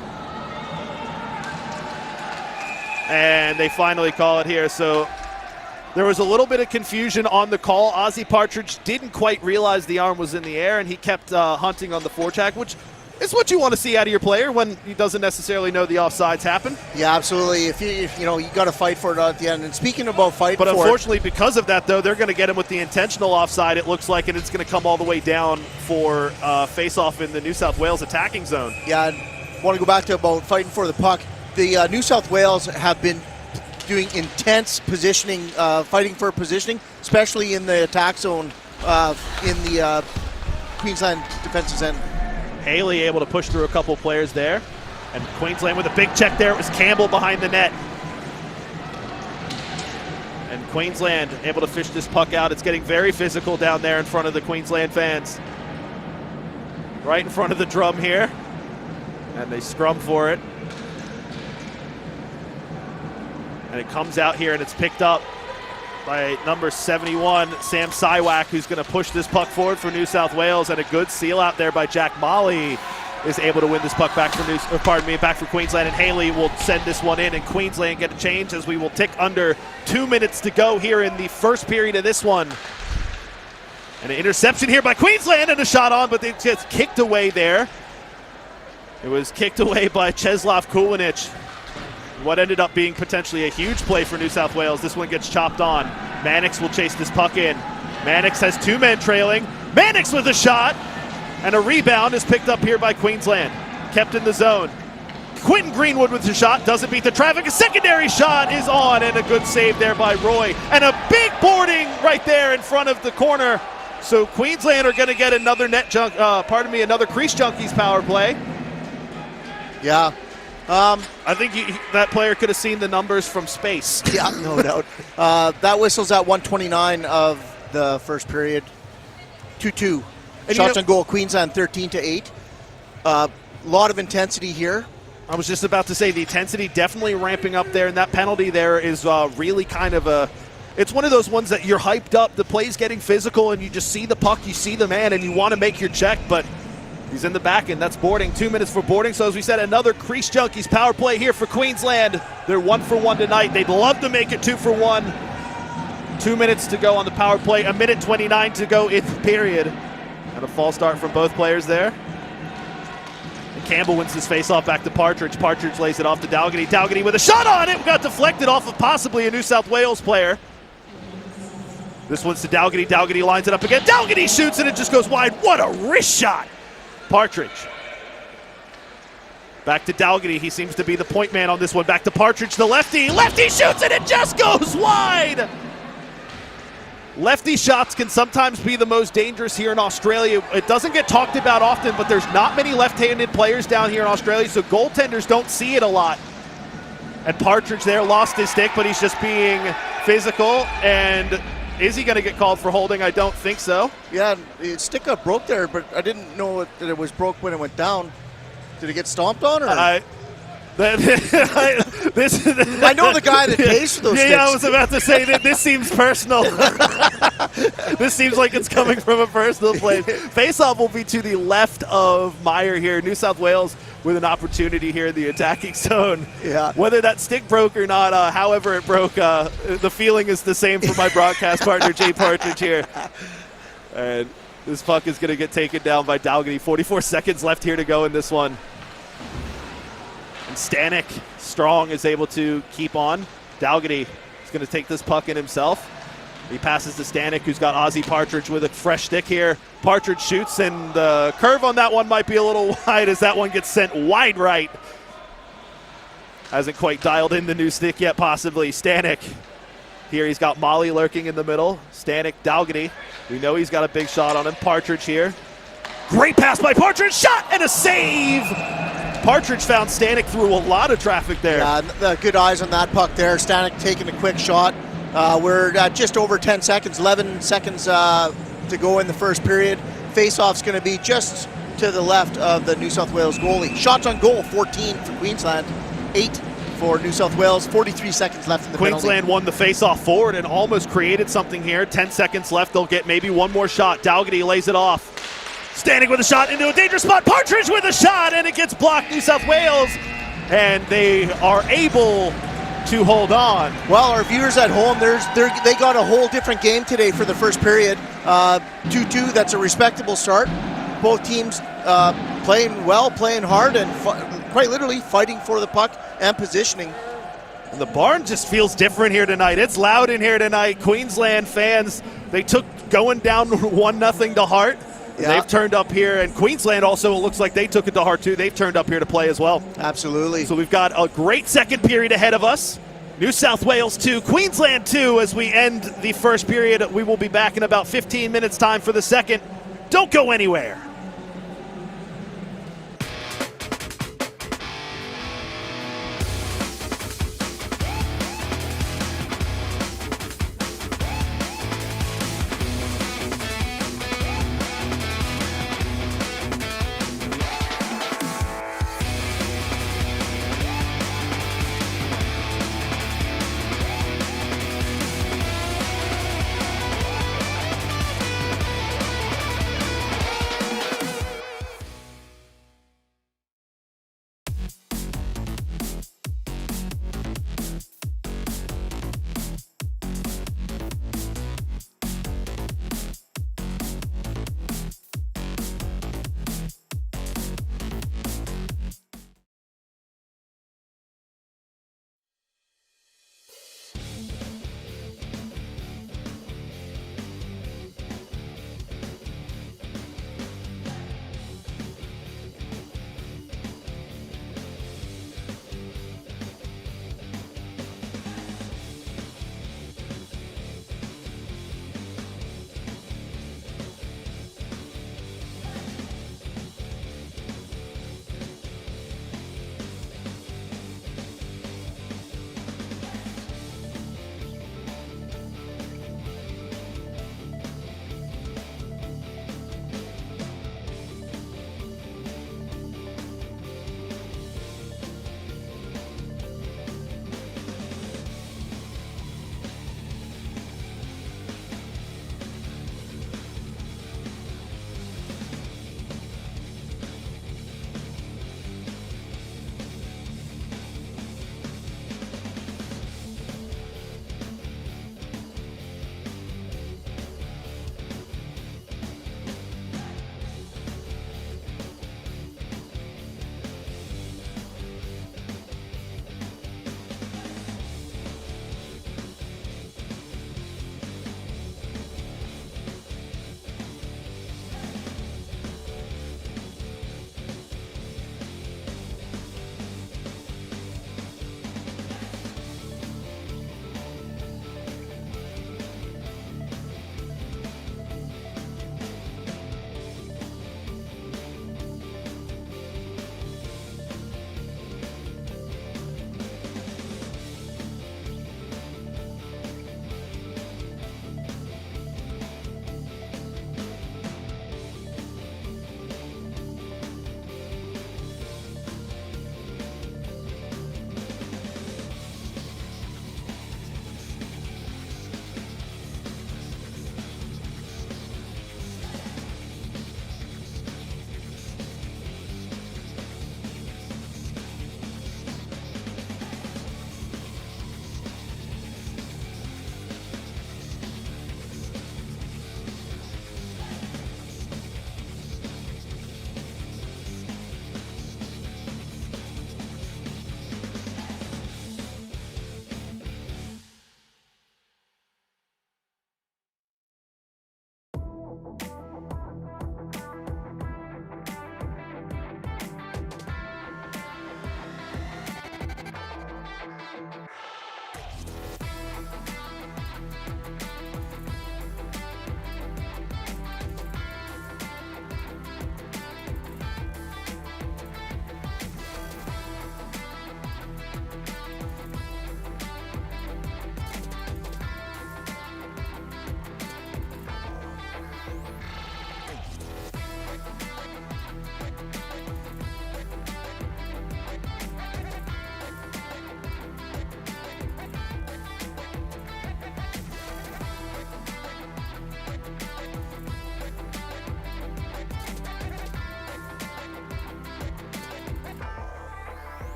And they finally call it here. So there was a little bit of confusion on the call. Ozzie Partridge didn't quite realize the arm was in the air, and he kept hunting on the forecheck, which is what you want to see out of your player when he doesn't necessarily know the offsides happen. Yeah, absolutely. If you got to fight for it at the end. And speaking about fighting for it, but unfortunately, because of that, though, they're going to get him with the intentional offside, it looks like, and it's going to come all the way down for face-off in the New South Wales attacking zone. Yeah, I want to go back to about fighting for the puck. The New South Wales have been doing intense positioning, fighting for positioning, especially in the attack zone in the Queensland defensive end. Haley able to push through a couple players there. And Queensland with a big check there. It was Campbell behind the net. And Queensland able to fish this puck out. It's getting very physical down there in front of the Queensland fans. Right in front of the drum here. And they scrum for it. And it comes out here and it's picked up by number 71, Sam Siwak, who's going to push this puck forward for New South Wales, and a good seal out there by Jack Molly is able to win this puck back for Queensland, and Haley will send this one in, and Queensland get a change as we will tick under 2 minutes to go here in the first period of this one. And an interception here by Queensland and a shot on, but they just kicked away there. It was kicked away by Czeslaw Kulinic. What ended up being potentially a huge play for New South Wales. This one gets chopped on. Mannix will chase this puck in. Mannix has two men trailing. Mannix with a shot, and a rebound is picked up here by Queensland. Kept in the zone. Quentin Greenwood with the shot, doesn't beat the traffic. A secondary shot is on, and a good save there by Roy. And a big boarding right there in front of the corner. So Queensland are going to get another another Crease Junkies power play. Yeah. I think that player could have seen the numbers from space. Yeah, no doubt. That whistle's at 1:29 of the first period. 2-2. And Shots on goal, Queensland 13-8. Lot of intensity here. I was just about to say the intensity definitely ramping up there, and that penalty there is really kind of it's one of those ones that you're hyped up, the play's getting physical, and you just see the puck, you see the man, and you want to make your check, but he's in the back, and that's boarding. 2 minutes for boarding. So as we said, another Crease Junkies power play here for Queensland. They're 1-for-1 tonight. They'd love to make it 2-for-1. 2 minutes to go on the power play. 1:29 to go in the period. And a false start from both players there. And Campbell wins this face-off back to Partridge. Partridge lays it off to Dalgety. Dalgety with a shot on it. Got deflected off of possibly a New South Wales player. This one's to Dalgety. Dalgety lines it up again. Dalgety shoots and it just goes wide. What a wrist shot. Partridge. Back to Dalgety. He seems to be the point man on this one. Back to Partridge, the lefty. Lefty shoots and it just goes wide. Lefty shots can sometimes be the most dangerous here in Australia. It doesn't get talked about often, but there's not many left-handed players down here in Australia, so goaltenders don't see it a lot. And Partridge there lost his stick, but he's just being physical. And is he going to get called for holding? I don't think so. Yeah, his stick got broke there, but I didn't know that it was broke when it went down. Did it get stomped on? Or? I know the guy that pays for those sticks. Yeah, I was about to say that this seems personal. This seems like it's coming from a personal place. Face-off will be to the left of Meyer here. New South Wales with an opportunity here in the attacking zone. Yeah. Whether that stick broke or not, however it broke, the feeling is the same for my broadcast partner, Jay Partridge here. And this puck is going to get taken down by Dalgety. 44 seconds left here to go in this one. And Stanek, strong, is able to keep on. Dalgety is going to take this puck in himself. He passes to Stanek, who's got Ozzy Partridge with a fresh stick here. Partridge shoots, and the curve on that one might be a little wide as that one gets sent wide right. Hasn't quite dialed in the new stick yet, possibly. Stanek. Here he's got Molly lurking in the middle. Stanek, Dalgety. We know he's got a big shot on him. Partridge here. Great pass by Partridge. Shot and a save. Partridge found Stanek through a lot of traffic there. Yeah, good eyes on that puck there. Stanek taking a quick shot. We're at just over 10 seconds, 11 seconds to go in the first period. Face-off's going to be just to the left of the New South Wales goalie. Shots on goal, 14 for Queensland, 8 for New South Wales. 43 seconds left in the Queensland penalty. won the face-off forward and almost created something here. 10 seconds left. They'll get maybe one more shot. Dalgety lays it off. Stanek with a shot into a dangerous spot. Partridge with a shot, and it gets blocked. New South Wales, and they are able to hold on. Well, our viewers at home, they got a whole different game today for the first period. 2-2, that's a respectable start. Both teams playing well, playing hard, and quite literally fighting for the puck and positioning. And the barn just feels different here tonight. It's loud in here tonight. Queensland fans, they took going down 1-0 to heart. Yeah. They've turned up here, and Queensland also, it looks like they took it to heart too. They've turned up here to play as well. Absolutely. So we've got a great second period ahead of us. New South Wales 2, Queensland 2 as we end the first period. We will be back in about 15 minutes time for the second. Don't go anywhere.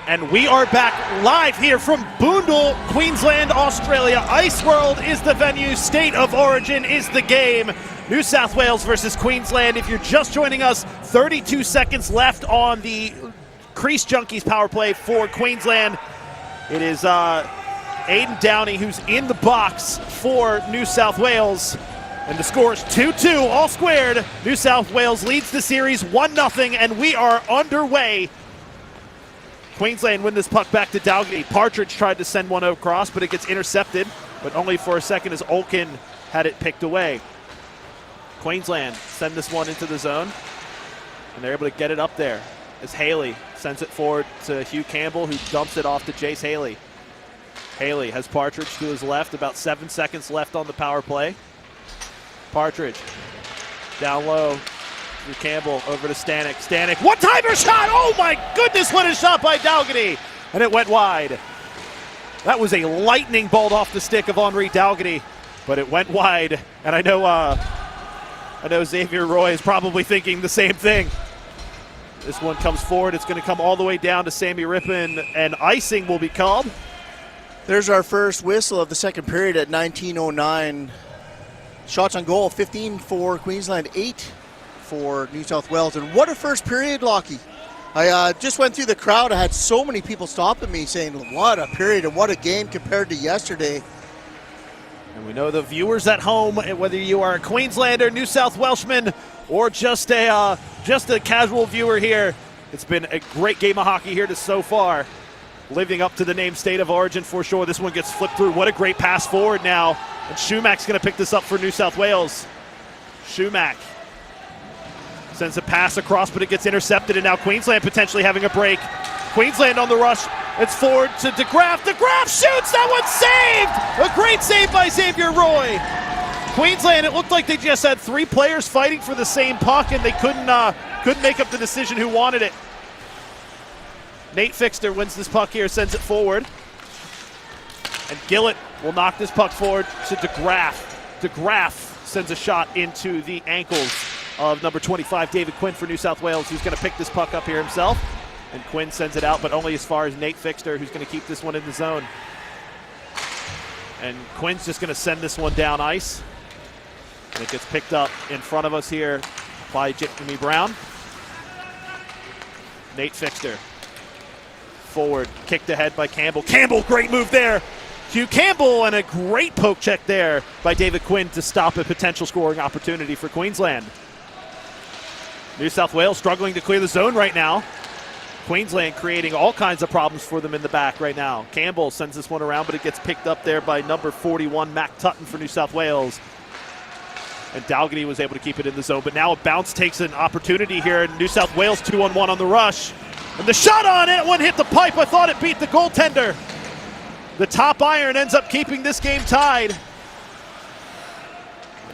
And we are back live here from Boondall, Queensland, Australia. Iceworld is the venue. State of origin is the game. New South Wales versus Queensland. If you're just joining us, 32 seconds left on the Crease Junkies power play for Queensland. It is Aiden Downey who's in the box for New South Wales. And the score is 2-2, all squared. New South Wales leads the series 1-0, and we are underway. Queensland win this puck back to Dalgety. Partridge tried to send one across, but it gets intercepted, but only for a second as Olkin had it picked away. Queensland send this one into the zone, and they're able to get it up there as Haley sends it forward to Hugh Campbell, who dumps it off to Jace Haley. Haley has Partridge to his left, about 7 seconds left on the power play. Partridge down low. Campbell over to Stanek. Stanek, one-timer shot! Oh my goodness, what a shot by Dalgety! And it went wide. That was a lightning bolt off the stick of Henri Dalgety, but it went wide. And I know Xavier Roy is probably thinking the same thing. This one comes forward. It's going to come all the way down to Sammy Rippon, and icing will be called. There's our first whistle of the second period at 19:09. Shots on goal, 15 for Queensland, 8 for New South Wales. And what a first period, Lockie. I just went through the crowd. I had so many people stopping me saying, what a period and what a game compared to yesterday. And we know the viewers at home, whether you are a Queenslander, New South Welshman, or just a casual viewer here, it's been a great game of hockey here so far. Living up to the name State of Origin for sure. This one gets flipped through. What a great pass forward now. And Schumach's going to pick this up for New South Wales. Schumach sends a pass across, but it gets intercepted, and now Queensland potentially having a break. Queensland on the rush. It's forward to DeGraff. DeGraff shoots! That one's saved! A great save by Xavier Roy. Queensland, it looked like they just had 3 players fighting for the same puck, and they couldn't make up the decision who wanted it. Nate Fixter wins this puck here, sends it forward. And Gillett will knock this puck forward to DeGraff. DeGraff sends a shot into the ankles of number 25, David Quinn for New South Wales, who's going to pick this puck up here himself. And Quinn sends it out, but only as far as Nate Fixter, who's going to keep this one in the zone. And Quinn's just going to send this one down ice. And it gets picked up in front of us here by Jimmy Brown. Nate Fixter. Forward, kicked ahead by Campbell. Campbell, great move there. Hugh Campbell, and a great poke check there by David Quinn to stop a potential scoring opportunity for Queensland. New South Wales struggling to clear the zone right now. Queensland creating all kinds of problems for them in the back right now. Campbell sends this one around, but it gets picked up there by number 41, Mac Tutton for New South Wales. And Dalgety was able to keep it in the zone, but now a bounce takes an opportunity here. New South Wales 2-on-1 on the rush. And the shot on it, one hit the pipe. I thought it beat the goaltender. The top iron ends up keeping this game tied.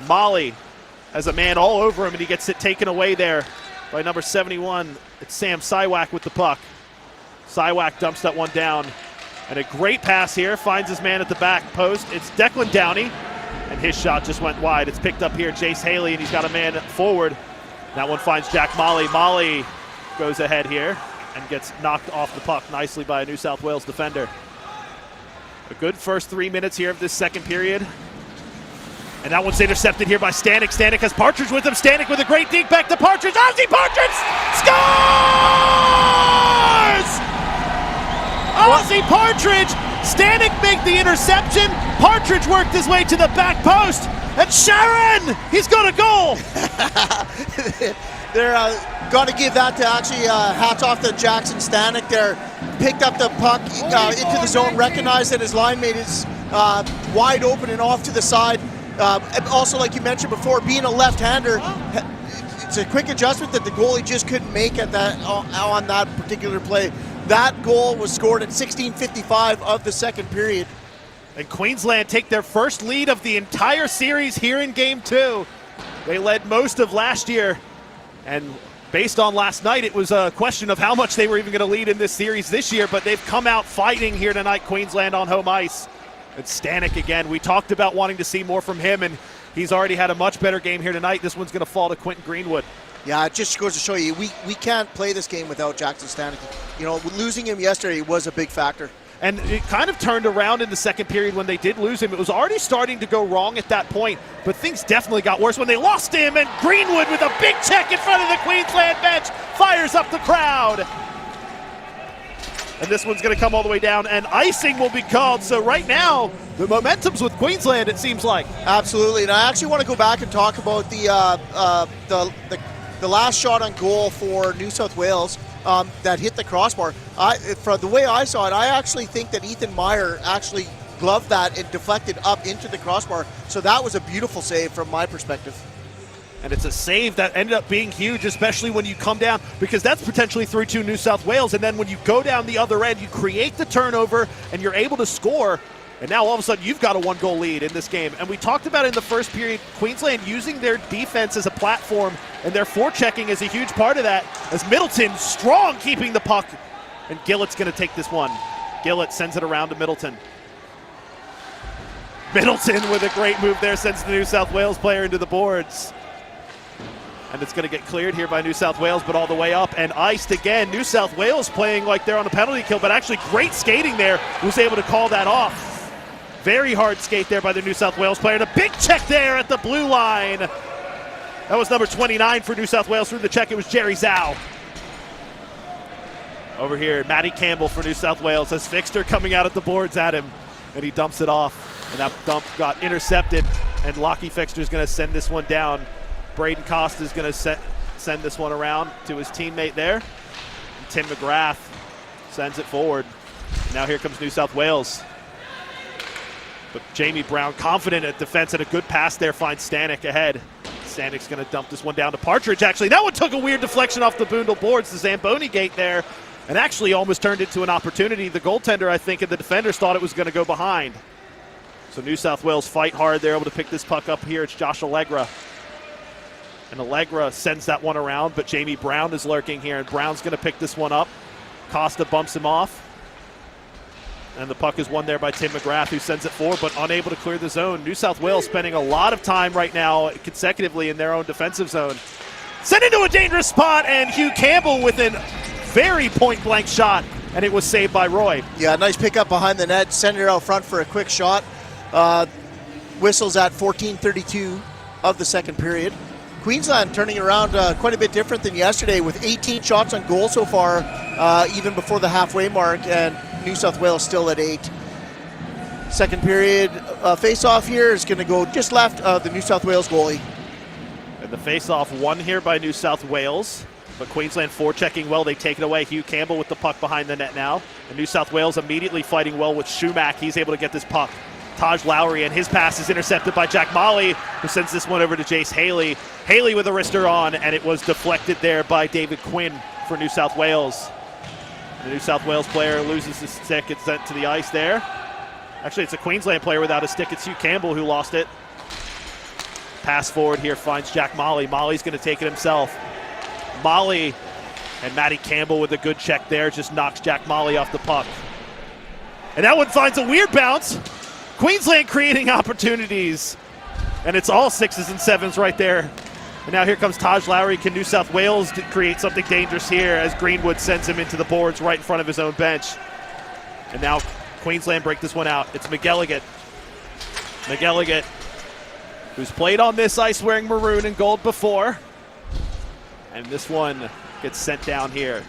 Molly has a man all over him, and he gets it taken away there by number 71. It's Sam Siwak with the puck. Siwak dumps that one down. And a great pass here, finds his man at the back post. It's Declan Downey, and his shot just went wide. It's picked up here, Jace Haley, and he's got a man forward. That one finds Jack Molly. Molly goes ahead here and gets knocked off the puck nicely by a New South Wales defender. A good first 3 minutes here of this second period. And that one's intercepted here by Stanek. Stanek has Partridge with him. Stanek with a great deke back to Partridge. Ozzy Partridge scores! Ozzy Partridge Stanek make the interception. Partridge worked his way to the back post. And Sharon, he's got a goal. They're going to give that to actually hats off to Jackson Stanek there. Picked up the puck into the zone, recognized that his line mate is wide open and off to the side. And also, like you mentioned before, being a left-hander, it's a quick adjustment that the goalie just couldn't make at that on that particular play. That goal was scored at 16:55 of the second period. And Queensland take their first lead of the entire series here in Game 2. They led most of last year, and based on last night, it was a question of how much they were even going to lead in this series this year, but they've come out fighting here tonight, Queensland on home ice. And Stanek again, we talked about wanting to see more from him, and he's already had a much better game here tonight. This one's going to fall to Quentin Greenwood. Yeah, it just goes to show you, we can't play this game without Jackson Stanek. You know, losing him yesterday was a big factor. And it kind of turned around in the second period when they did lose him. It was already starting to go wrong at that point, but things definitely got worse when they lost him, and Greenwood with a big check in front of the Queensland bench fires up the crowd. And this one's going to come all the way down, and icing will be called. So right now, the momentum's with Queensland, it seems like. Absolutely, and I actually want to go back and talk about the last shot on goal for New South Wales that hit the crossbar. From the way I saw it, I actually think that Ethan Meyer actually gloved that and deflected up into the crossbar. So that was a beautiful save from my perspective. And it's a save that ended up being huge, especially when you come down, because that's potentially 3-2 New South Wales. And then when you go down the other end, you create the turnover and you're able to score. And now all of a sudden you've got a one-goal lead in this game. And we talked about in the first period, Queensland using their defense as a platform, and their forechecking is a huge part of that, as Middleton strong keeping the puck. And Gillett's going to take this one. Gillett sends it around to Middleton. Middleton with a great move there sends the New South Wales player into the boards. And it's going to get cleared here by New South Wales, but all the way up and iced again. New South Wales playing like they're on a penalty kill, but actually great skating there. Was able to call that off. Very hard skate there by the New South Wales player. And a big check there at the blue line. That was number 29 for New South Wales. Through the check, it was Jerry Zhao. Over here, Matty Campbell for New South Wales has Fixter coming out at the boards at him, and he dumps it off. And that dump got intercepted, and Lockie Fixter's going to send this one down. Braden Costa's going to send this one around to his teammate there. And Tim McGrath sends it forward. Now here comes New South Wales. But Jamie Brown confident at defense, and a good pass there finds Stanek ahead. Stanek's going to dump this one down to Partridge. Actually, that one took a weird deflection off the Boondall boards, the Zamboni gate there, and actually almost turned into an opportunity. The goaltender, I think, and the defenders thought it was going to go behind. So New South Wales fight hard. They're able to pick this puck up here. It's Josh Allegra. And Allegra sends that one around, but Jamie Brown is lurking here, and Brown's going to pick this one up. Costa bumps him off. And the puck is won there by Tim McGrath, who sends it forward, but unable to clear the zone. New South Wales spending a lot of time right now consecutively in their own defensive zone. Sent into a dangerous spot, and Hugh Campbell with a very point-blank shot, and it was saved by Roy. Yeah, nice pickup behind the net. Send it out front for a quick shot. Whistles at 14:32 of the second period. Queensland turning around quite a bit different than yesterday, with 18 shots on goal so far, even before the halfway mark, and New South Wales still at 8. Second period face-off here is going to go just left of the New South Wales goalie. And the face-off won here by New South Wales, but Queensland forechecking well. They take it away. Hugh Campbell with the puck behind the net now. And New South Wales immediately fighting well with Schumack. He's able to get this puck. Taj Lowry, and his pass is intercepted by Jack Molly, who sends this one over to Jace Haley. Haley with a wrister on, and it was deflected there by David Quinn for New South Wales. The New South Wales player loses the stick. It's sent to the ice there. Actually, it's a Queensland player without a stick. It's Hugh Campbell who lost it. Pass forward here finds Jack Molly. Molly's going to take it himself. Molly and Matty Campbell with a good check there just knocks Jack Molly off the puck. And that one finds a weird bounce. Queensland creating opportunities, and it's all 6s and 7s right there. And now here comes Taj Lowry. Can New South Wales create something dangerous here as Greenwood sends him into the boards right in front of his own bench? And now Queensland break this one out. It's McElligott. McElligott, who's played on this ice wearing maroon and gold before. And this one gets sent down here.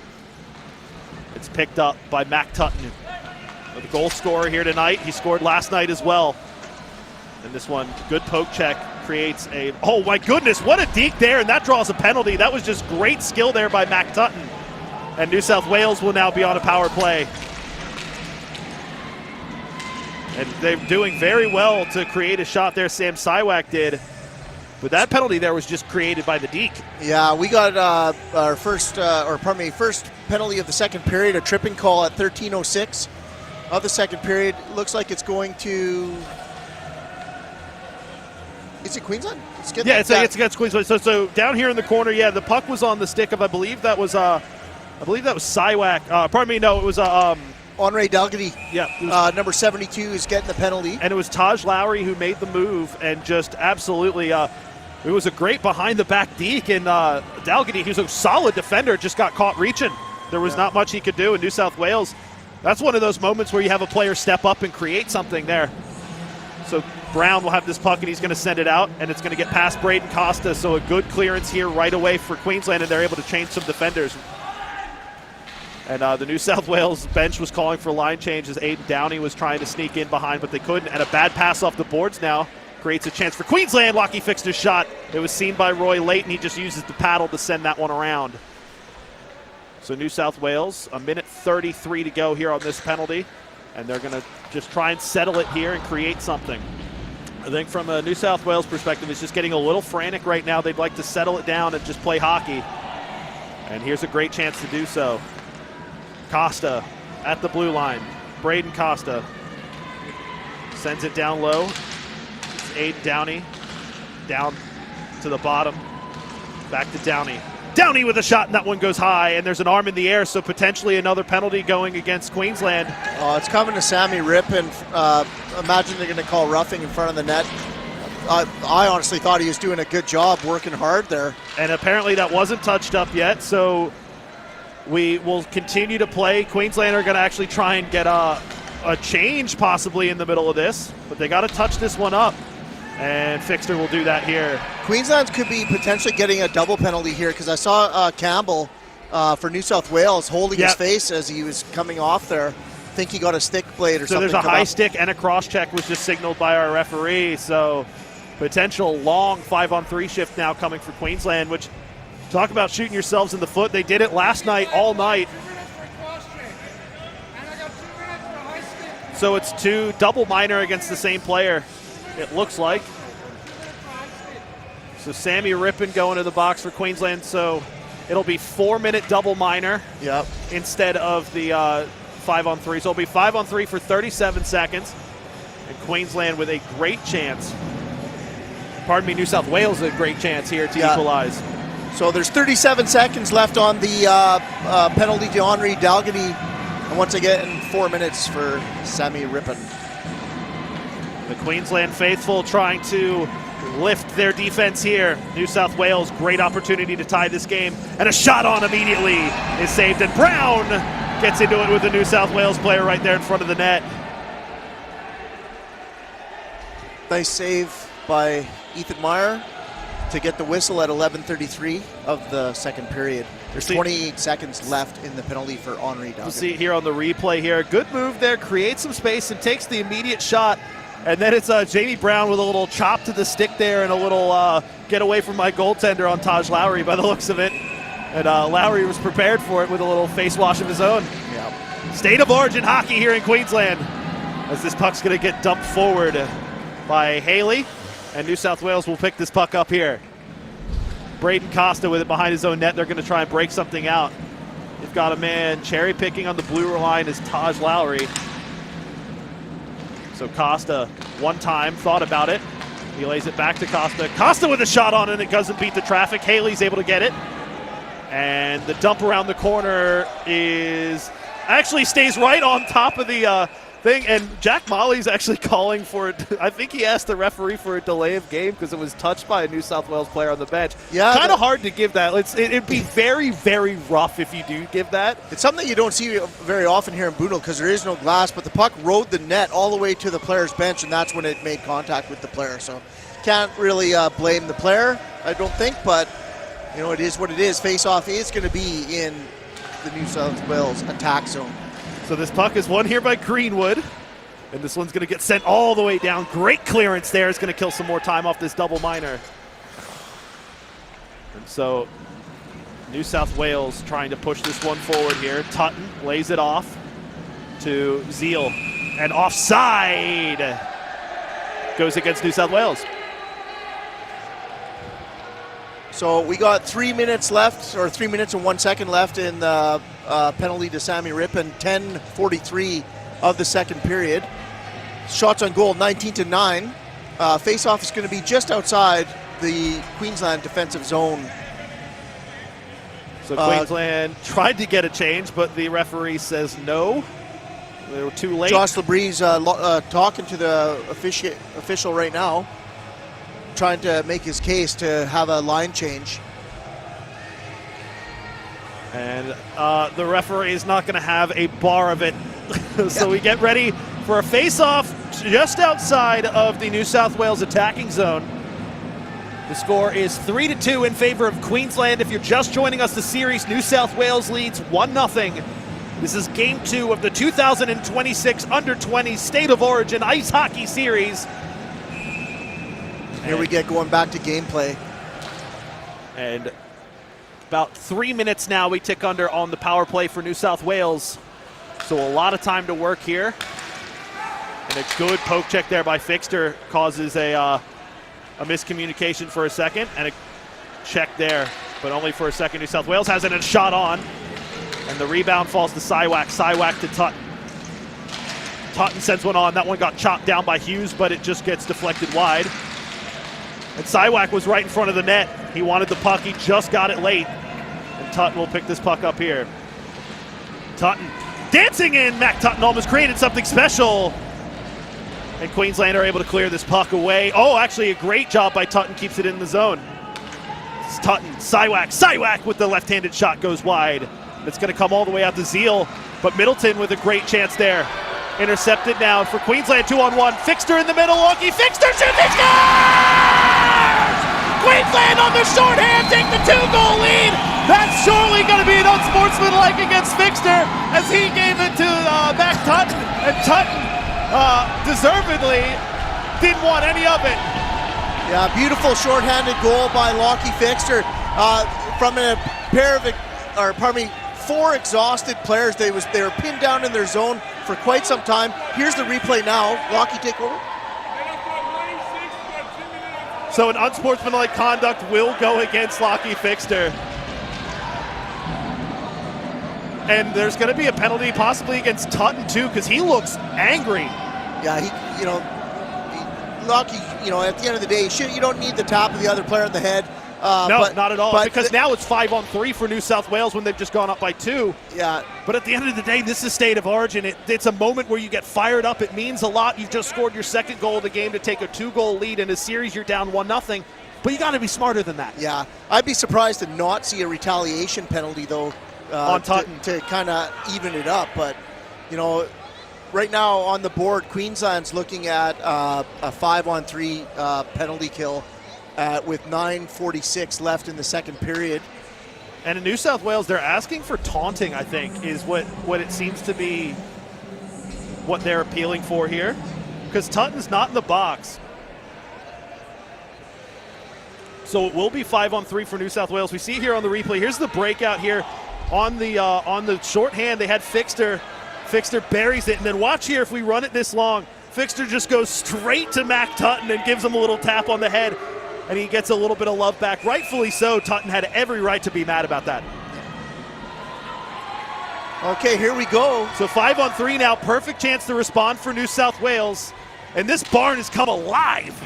It's picked up by Mac Tutton. the goal scorer here tonight. He scored last night as well. And this one, good poke check, creates a, oh my goodness, what a deke there, and that draws a penalty. That was just great skill there by Mac Tutton. And New South Wales will now be on a power play. And they're doing very well to create a shot there, Sam Siwak did. But that penalty there was just created by the deke. Yeah, we got our first penalty of the second period, a tripping call at 13:06 of the second period. Looks like it's going to, is it Queensland? It's against Queensland. So down here in the corner, yeah, the puck was on the stick of, I believe that was Siwak. Pardon me, no, it was Andre Dalgety, yeah, number 72, is getting the penalty. And it was Taj Lowry who made the move and just absolutely, it was a great behind-the-back deke, and Dalgety, who's a solid defender, just got caught reaching. There was not much he could do in New South Wales. That's one of those moments where you have a player step up and create something there. So Brown will have this puck, and he's going to send it out, and it's going to get past Braden Costa, so a good clearance here right away for Queensland, and they're able to change some defenders. And the New South Wales bench was calling for line changes. Aiden Downey was trying to sneak in behind, but they couldn't. And a bad pass off the boards now creates a chance for Queensland. Lockie fixed his shot. It was seen by Roy Layton. He just uses the paddle to send that one around. So New South Wales, a minute 33 to go here on this penalty. And they're going to just try and settle it here and create something. I think from a New South Wales perspective, it's just getting a little frantic right now. They'd like to settle it down and just play hockey. And here's a great chance to do so. Costa at the blue line. Braden Costa sends it down low. It's Aiden Downey down to the bottom. Back to Downey. Downey with a shot, and that one goes high, and there's an arm in the air, so potentially another penalty going against Queensland. It's coming to Sammy Rippon. Imagine they're going to call roughing in front of the net. I honestly thought he was doing a good job, working hard there. And apparently that wasn't touched up yet, so we will continue to play. Queensland are going to actually try and get a change possibly in the middle of this, but they got to touch this one up, and Fixter will do that here. Queensland could be potentially getting a double penalty here, because I saw Campbell for New South Wales holding his face as he was coming off there. I think he got a stick blade or something. So there's a high stick and a cross check was just signaled by our referee, so potential long 5-on-3 shift now coming for Queensland, which, talk about shooting yourselves in the foot. They did it last night, all night. So it's two double minor against the same player, it looks like. So Sammy Rippon going to the box for Queensland. So it'll be 4-minute double minor instead of the 5-on-3. So it'll be 5-on-3 for 37 seconds. And Queensland with a great chance. Pardon me, New South Wales a great chance here to equalize. So there's 37 seconds left on the penalty to Andre Dalgety. And once again, 4 minutes for Sammy Rippon. The Queensland faithful trying to lift their defense here. New South Wales, great opportunity to tie this game. And a shot on immediately is saved. And Brown gets into it with the New South Wales player right there in front of the net. Nice save by Ethan Meyer to get the whistle at 11:33 of the second period. There's 28 seconds left in the penalty for Henri Dalgety. You see it here on the replay here. Good move there, creates some space and takes the immediate shot. And then it's Jamie Brown with a little chop to the stick there and a little get away from my goaltender on Taj Lowry by the looks of it. And Lowry was prepared for it with a little face wash of his own. State of origin hockey here in Queensland, as this puck's going to get dumped forward by Haley. And New South Wales will pick this puck up here. Braden Costa with it behind his own net. They're going to try and break something out. They've got a man cherry picking on the blue line is Taj Lowry. So Costa, one time, thought about it. He lays it back to Costa. Costa with a shot on it. It doesn't beat the traffic. Haley's able to get it. And the dump around the corner actually stays right on top of the thing. And Jack Molly's actually calling for it. I think he asked the referee for a delay of game because it was touched by a New South Wales player on the bench. Yeah, kind of hard to give that. It'd be very, very rough if you do give that. It's something you don't see very often here in Boondall because there is no glass, but the puck rode the net all the way to the player's bench, and that's when it made contact with the player. So can't really blame the player, I don't think, but you know, it is what it is. Face-off is going to be in the New South Wales attack zone. So this puck is won here by Greenwood. And this one's going to get sent all the way down. Great clearance there. Is going to kill some more time off this double minor. And so New South Wales trying to push this one forward here. Tutton lays it off to Zeal. And offside goes against New South Wales. So we got 3 minutes left, or 3 minutes and 1 second left in the penalty to Sammy Rippon. 10:43 of the second period. Shots on goal 19-9. Face-off is going to be just outside the Queensland defensive zone. So Queensland tried to get a change, but the referee says no. They were too late. Josh Labree's talking to the official right now, trying to make his case to have a line change. And the referee is not going to have a bar of it. So we get ready for a face-off just outside of the New South Wales attacking zone. The score is 3-2 in favor of Queensland. If you're just joining us, the series, New South Wales leads 1-0. This is Game 2 of the 2026 Under-20 State of Origin Ice Hockey Series. Here we get going back to gameplay. And about 3 minutes now we tick under on the power play for New South Wales. So a lot of time to work here. And a good poke check there by Fixter causes a miscommunication for a second. And a check there, but only for a second. New South Wales has it and a shot on. And the rebound falls to Siwak. Siwak to Tutton. Tutton sends one on. That one got chopped down by Hughes, but it just gets deflected wide. And Siwak was right in front of the net. He wanted the puck. He just got it late. And Tutton will pick this puck up here. Tutton dancing in. Mac Tutton almost created something special. And Queensland are able to clear this puck away. Oh, actually a great job by Tutton. Keeps it in the zone. It's Tutton. Siwak. Siwak with the left-handed shot goes wide. It's going to come all the way out to Zeal. But Middleton with a great chance there. Intercepted now for Queensland, 2-on-1. Fixter in the middle. Lucky Fixter shoots. He scores! Queensland on the shorthand take the 2-goal lead. That's surely going to be an unsportsmanlike against Fixter as he gave it to Mac Tutton. And Tutton deservedly didn't want any of it. Yeah, beautiful shorthanded goal by Lockie Fixter from a pair of, four exhausted players. They were pinned down in their zone for quite some time. Here's the replay now. Lockie, take over. So an unsportsmanlike conduct will go against Lockie Fixter. And there's going to be a penalty possibly against Tutton too, because he looks angry. Yeah, Lockie, at the end of the day, you don't need the tap of the other player in the head. No, not at all, because now it's 5-on-3 for New South Wales when they've just gone up by 2. Yeah. But at the end of the day, this is State of Origin. It's a moment where you get fired up. It means a lot. You've just scored your second goal of the game to take a 2-goal lead. In a series, you're down 1-0. But you got to be smarter than that. Yeah. I'd be surprised to not see a retaliation penalty, though, on Tutton to kind of even it up. But, right now on the board, Queensland's looking at a 5-on-3 penalty kill. With 9:46 left in the second period. And in New South Wales, they're asking for taunting, I think, is what it seems to be what they're appealing for here. Because Tutton's not in the box. So it will be 5-on-3 for New South Wales. We see here on the replay, here's the breakout here on the shorthand. They had Fixter. Fixter buries it. And then watch here, if we run it this long, Fixter just goes straight to Mac Tutton and gives him a little tap on the head. And he gets a little bit of love back. Rightfully so. Tutton had every right to be mad about that. Okay, here we go. So 5-on-3 now. Perfect chance to respond for New South Wales. And this barn has come alive.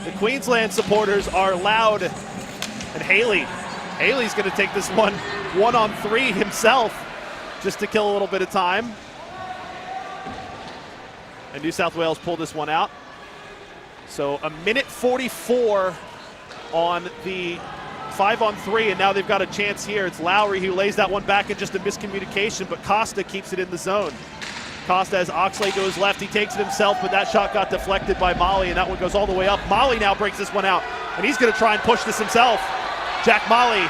The Queensland supporters are loud. And Haley's going to take this one 1-on-3 himself just to kill a little bit of time. And New South Wales pulled this one out. So a minute 44 on the 5-on-3, and now they've got a chance here. It's Lowry who lays that one back in just a miscommunication, but Costa keeps it in the zone. Costa has Oxlade to his left. He takes it himself, but that shot got deflected by Molly, and that one goes all the way up. Molly now breaks this one out, and he's going to try and push this himself. Jack Molly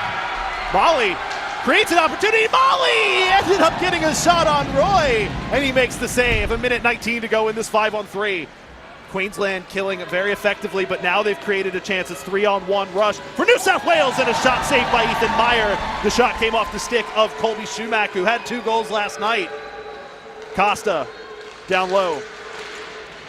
creates an opportunity. Molly ended up getting a shot on Roy, and he makes the save. 1:19 to go in this 5-on-3. Queensland killing it very effectively, but now they've created a chance. It's 3-on-1 rush for New South Wales, and a shot saved by Ethan Meyer. The shot came off the stick of Colby Schumack, who had 2 goals last night. Costa down low.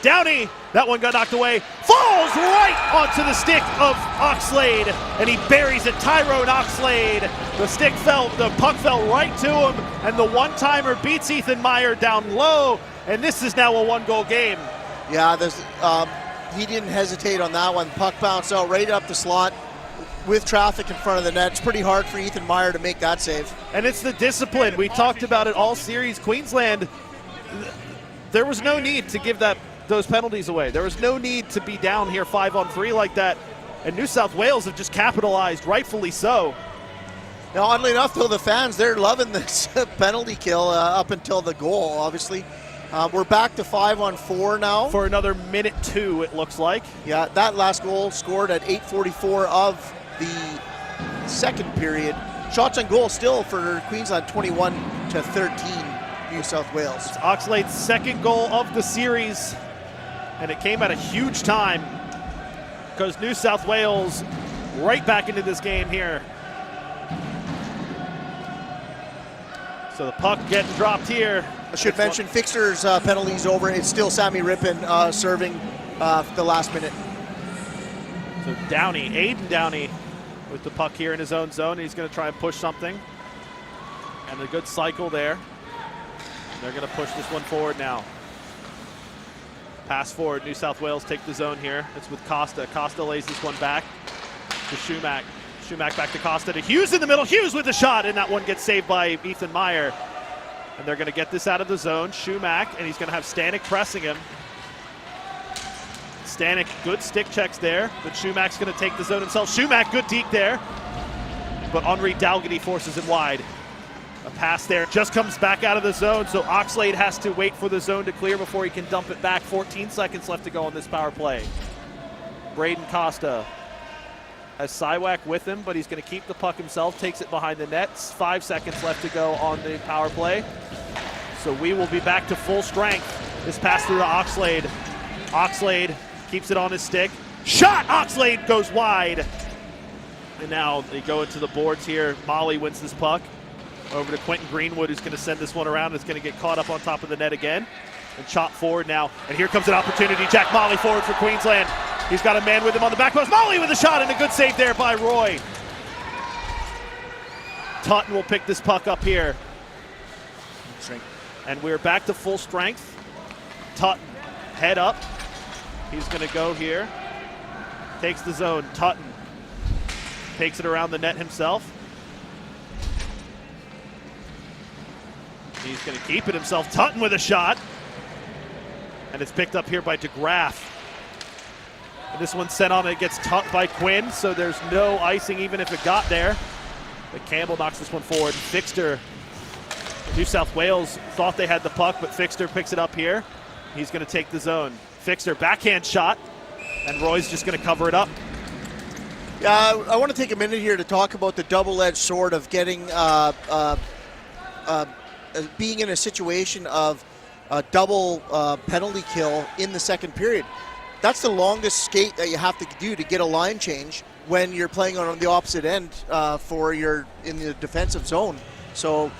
Downey, that one got knocked away, falls right onto the stick of Oxlade, and he buries it. Tyrone Oxlade. The puck fell right to him, and the one-timer beats Ethan Meyer down low, and this is now a 1-goal game. Yeah, he didn't hesitate on that one. Puck bounced out right up the slot with traffic in front of the net. It's pretty hard for Ethan Meyer to make that save. And it's the discipline. We talked about it all series. Queensland, there was no need to give those penalties away. There was no need to be down here 5-on-3 like that. And New South Wales have just capitalized, rightfully so. Now, oddly enough, though, the fans, they're loving this penalty kill up until the goal, obviously. We're back to 5-on-4 now. For another 1:02, it looks like. Yeah, that last goal scored at 8:44 of the second period. Shots on goal still for Queensland, 21-13, New South Wales. It's Oxlade's second goal of the series, and it came at a huge time because New South Wales right back into this game here. So the puck getting dropped here. I should mention Fixter's penalty's over. It's still Sammy Rippon serving the last minute. So Downey, Aiden Downey with the puck here in his own zone. He's going to try and push something. And a good cycle there. They're going to push this one forward now. Pass forward. New South Wales take the zone here. It's with Costa. Costa lays this one back to Schumack. Schumack back to Costa to Hughes in the middle. Hughes with the shot, and that one gets saved by Ethan Meyer. And they're going to get this out of the zone. Schumack, and he's going to have Stanek pressing him. Stanek, good stick checks there, but Schumack's going to take the zone himself. Schumack, good deke there, but Henri Dalgety forces him wide. A pass there, just comes back out of the zone, so Oxlade has to wait for the zone to clear before he can dump it back. 14 seconds left to go on this power play. Braden Costa has Siwak with him, but he's going to keep the puck himself, takes it behind the nets. 5 seconds left to go on the power play. So we will be back to full strength. This pass through to Oxlade. Oxlade keeps it on his stick. Shot! Oxlade goes wide. And now they go into the boards here. Molly wins this puck. Over to Quentin Greenwood, who's going to send this one around. It's going to get caught up on top of the net again. And chopped forward now. And here comes an opportunity. Jack Molly forward for Queensland. He's got a man with him on the back post. Molly with a shot, and a good save there by Roy. Tutton will pick this puck up here. And we're back to full strength. Tutton, head up. He's going to go here. Takes the zone. Tutton takes it around the net himself. He's going to keep it himself. Tutton with a shot. And it's picked up here by DeGraff. And this one's sent on, and it gets tucked by Quinn, so there's no icing even if it got there. But Campbell knocks this one forward. Fixter, New South Wales thought they had the puck, but Fixter picks it up here. He's going to take the zone. Fixter, backhand shot, and Roy's just going to cover it up. Yeah, I want to take a minute here to talk about the double-edged sword of getting, being in a situation of a double penalty kill in the second period. That's the longest skate that you have to do to get a line change when you're playing on the opposite end in the defensive zone. So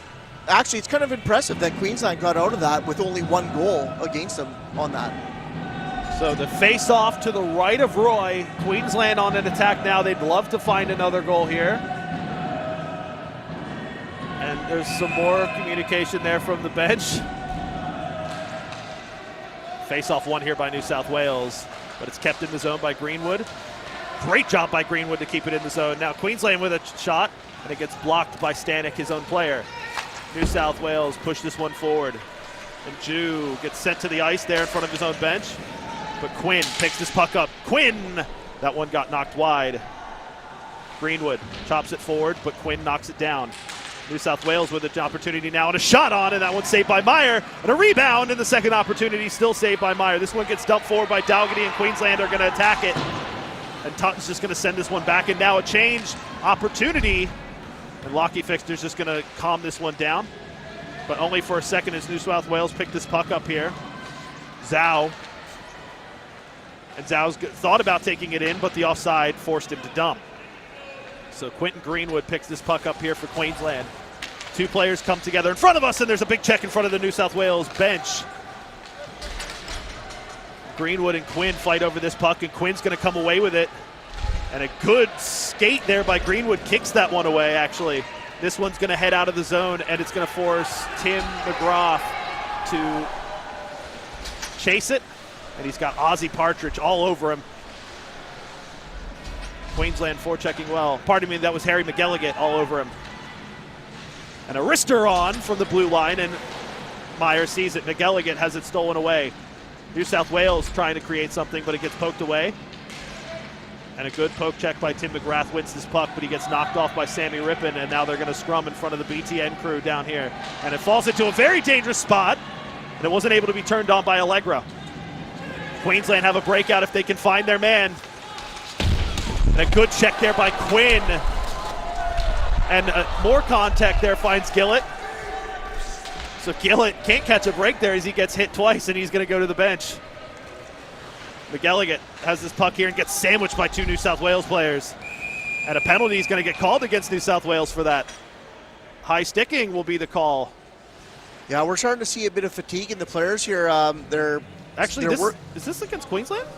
actually it's kind of impressive that Queensland got out of that with only 1 goal against them on that. So the face-off to the right of Roy. Queensland on an attack now. They'd love to find another goal here. And there's some more communication there from the bench. Face-off one here by New South Wales, but it's kept in the zone by Greenwood. Great job by Greenwood to keep it in the zone. Now Queensland with a shot, and it gets blocked by Stanek, his own player. New South Wales push this one forward. And Jew gets sent to the ice there in front of his own bench. But Quinn picks this puck up. Quinn! That one got knocked wide. Greenwood chops it forward, but Quinn knocks it down. New South Wales with an opportunity now, and a shot on, and that one's saved by Meyer. And a rebound, and the second opportunity still saved by Meyer. This one gets dumped forward by Dalgety, and Queensland are going to attack it. And Tutton's just going to send this one back, and now a change opportunity And Lockie Fixter's just going to calm this one down, but only for a second as New South Wales pick this puck up here. Zhao. And Zhao's thought about taking it in, but the offside forced him to dump. So Quentin Greenwood picks this puck up here for Queensland. Two players come together in front of us, and there's a big check in front of the New South Wales bench. Greenwood and Quinn fight over this puck, and Quinn's going to come away with it. And a good skate there by Greenwood kicks that one away, actually. This one's going to head out of the zone, and it's going to force Tim McGrath to chase it. And he's got Ozzy Partridge all over him. Queensland forechecking well. Pardon me, that was Harry McGilligan all over him. And a wrister on from the blue line, and Meyer sees it. McGilligan has it stolen away. New South Wales trying to create something, but it gets poked away. And a good poke check by Tim McGrath wins this puck, but he gets knocked off by Sammy Rippon, and now they're going to scrum in front of the BTN crew down here. And it falls into a very dangerous spot, and it wasn't able to be turned on by Allegra. Queensland have a breakout if they can find their man. And a good check there by Quinn. And more contact there finds Gillett. So Gillett can't catch a break there as he gets hit twice, and he's going to go to the bench. McGilligan has this puck here and gets sandwiched by two New South Wales players. And a penalty is going to get called against New South Wales for that. High sticking will be the call. Yeah, we're starting to see a bit of fatigue in the players here. Is this against Queensland?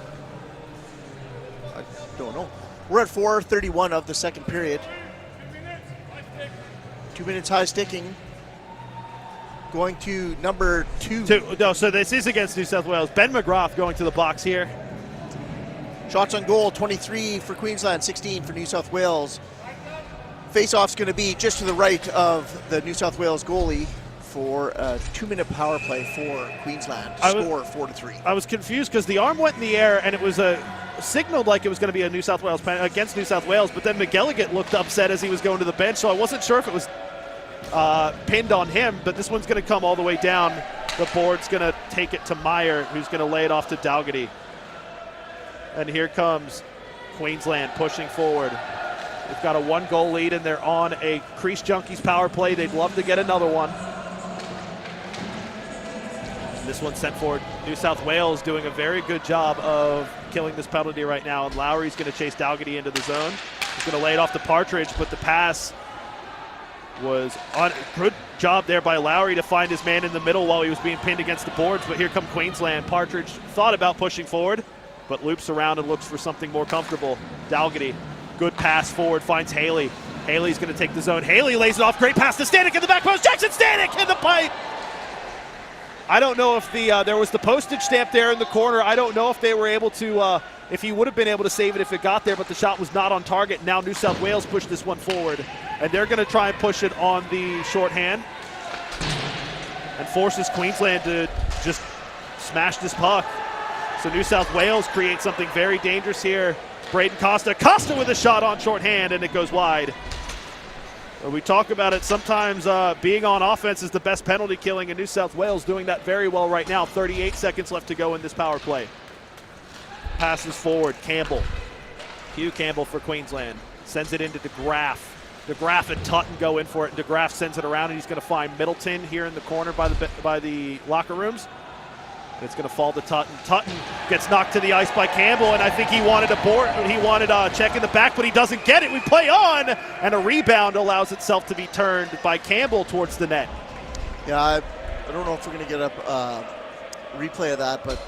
I don't know. We're at 4:31 of the second period. 2 minutes high sticking. Going to number two. So this is against New South Wales. Ben McGrath going to the box here. Shots on goal, 23 for Queensland, 16 for New South Wales. Face-off's going to be just to the right of the New South Wales goalie for a 2-minute power play for Queensland. Score 4-3. I was confused because the arm went in the air and it was signaled like it was going to be a New South Wales against New South Wales, but then McGilligan looked upset as he was going to the bench, so I wasn't sure if it was pinned on him, but this one's going to come all the way down. The board's going to take it to Meyer, who's going to lay it off to Dalgety. And here comes Queensland pushing forward. They've got a 1-goal lead, and they're on a Crease Junkies power play. They'd love to get another one. And this one's sent forward. New South Wales doing a very good job of killing this penalty right now, and Lowry's going to chase Dalgety into the zone. He's going to lay it off to Partridge, but the pass was on. Good job there by Lowry to find his man in the middle while he was being pinned against the boards, but here come Queensland. Partridge thought about pushing forward, but loops around and looks for something more comfortable. Dalgety, good pass forward, finds Haley. Haley's going to take the zone. Haley lays it off. Great pass to Stanek in the back post. Jackson Stanek in the pipe. I don't know if there was the postage stamp there in the corner. I don't know if they were able to, if he would have been able to save it if it got there, but the shot was not on target. Now New South Wales pushed this one forward, and they're going to try and push it on the shorthand and forces Queensland to just smash this puck. So New South Wales creates something very dangerous here. Braden Costa with a shot on shorthand, and it goes wide. When we talk about it, sometimes being on offense is the best penalty killing, and New South Wales doing that very well right now. 38 seconds left to go in this power play. Passes forward, Campbell. Hugh Campbell for Queensland. Sends it into DeGraff. DeGraff and Tutton go in for it. DeGraff sends it around, and he's going to find Middleton here in the corner by the locker rooms. And it's going to fall to Tutton. Tutton gets knocked to the ice by Campbell, and I think he wanted a check in the back, but he doesn't get it. We play on, and a rebound allows itself to be turned by Campbell towards the net. Yeah, I don't know if we're going to get a replay of that, but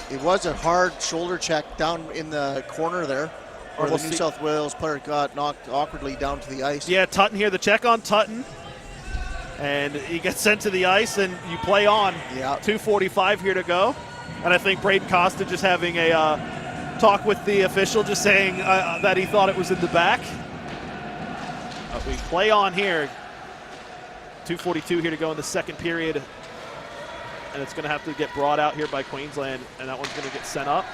it was a hard shoulder check down in the corner there, where the New South Wales player got knocked awkwardly down to the ice. Yeah, Tutton here, the check on Tutton. And he gets sent to the ice, and you play on. Yeah. 2:45 here to go. And I think Braden Costa just having a talk with the official, just saying that he thought it was in the back. We play on here. 2:42 here to go in the second period. And it's going to have to get brought out here by Queensland, and that one's going to get sent up.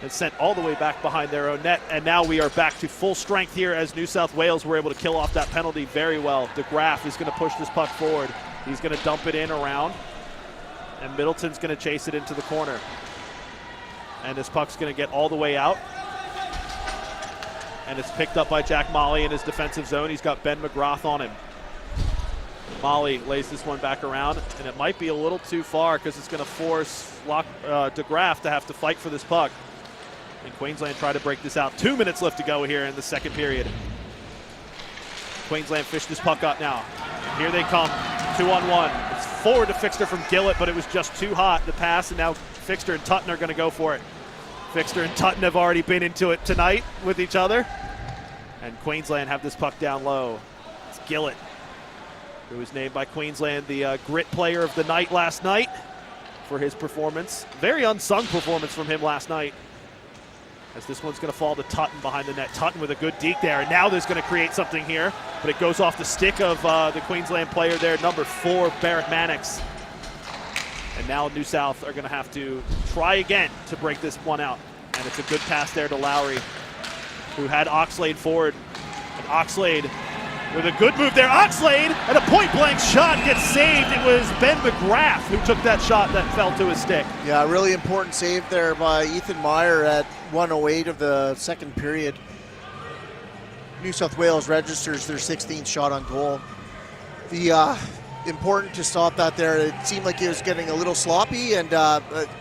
And sent all the way back behind their own net. And now we are back to full strength here as New South Wales were able to kill off that penalty very well. DeGraff is going to push this puck forward. He's going to dump it in around. And Middleton's going to chase it into the corner. And this puck's going to get all the way out. and it's picked up by Jack Molly in his defensive zone. He's got Ben McGrath on him. Molly lays this one back around, and it might be a little too far because it's going to force DeGraff to have to fight for this puck. And Queensland try to break this out. 2 minutes left to go here in the second period. Queensland fish this puck up now. Here they come, 2-on-1. It's forward to Fixter from Gillett, but it was just too hot, the pass, and now Fixter and Tutton are going to go for it. Fixter and Tutton have already been into it tonight with each other. And Queensland have this puck down low. It's Gillett, who was named by Queensland the grit player of the night last night for his performance. Very unsung performance from him last night. As this one's going to fall to Tutton behind the net. Tutton with a good deke there, and now there's going to create something here, but it goes off the stick of the Queensland player there, number 4, Barrett Mannix. And now New South are going to have to try again to break this one out. And it's a good pass there to Lowry, who had Oxlade forward. And Oxlade with a good move there. Oxlade, and a point-blank shot gets saved. It was Ben McGrath who took that shot that fell to his stick. Yeah, really important save there by Ethan Meyer at 1:08 of the second period. New South Wales registers their 16th shot on goal. Important to stop that there. It seemed like it was getting a little sloppy, and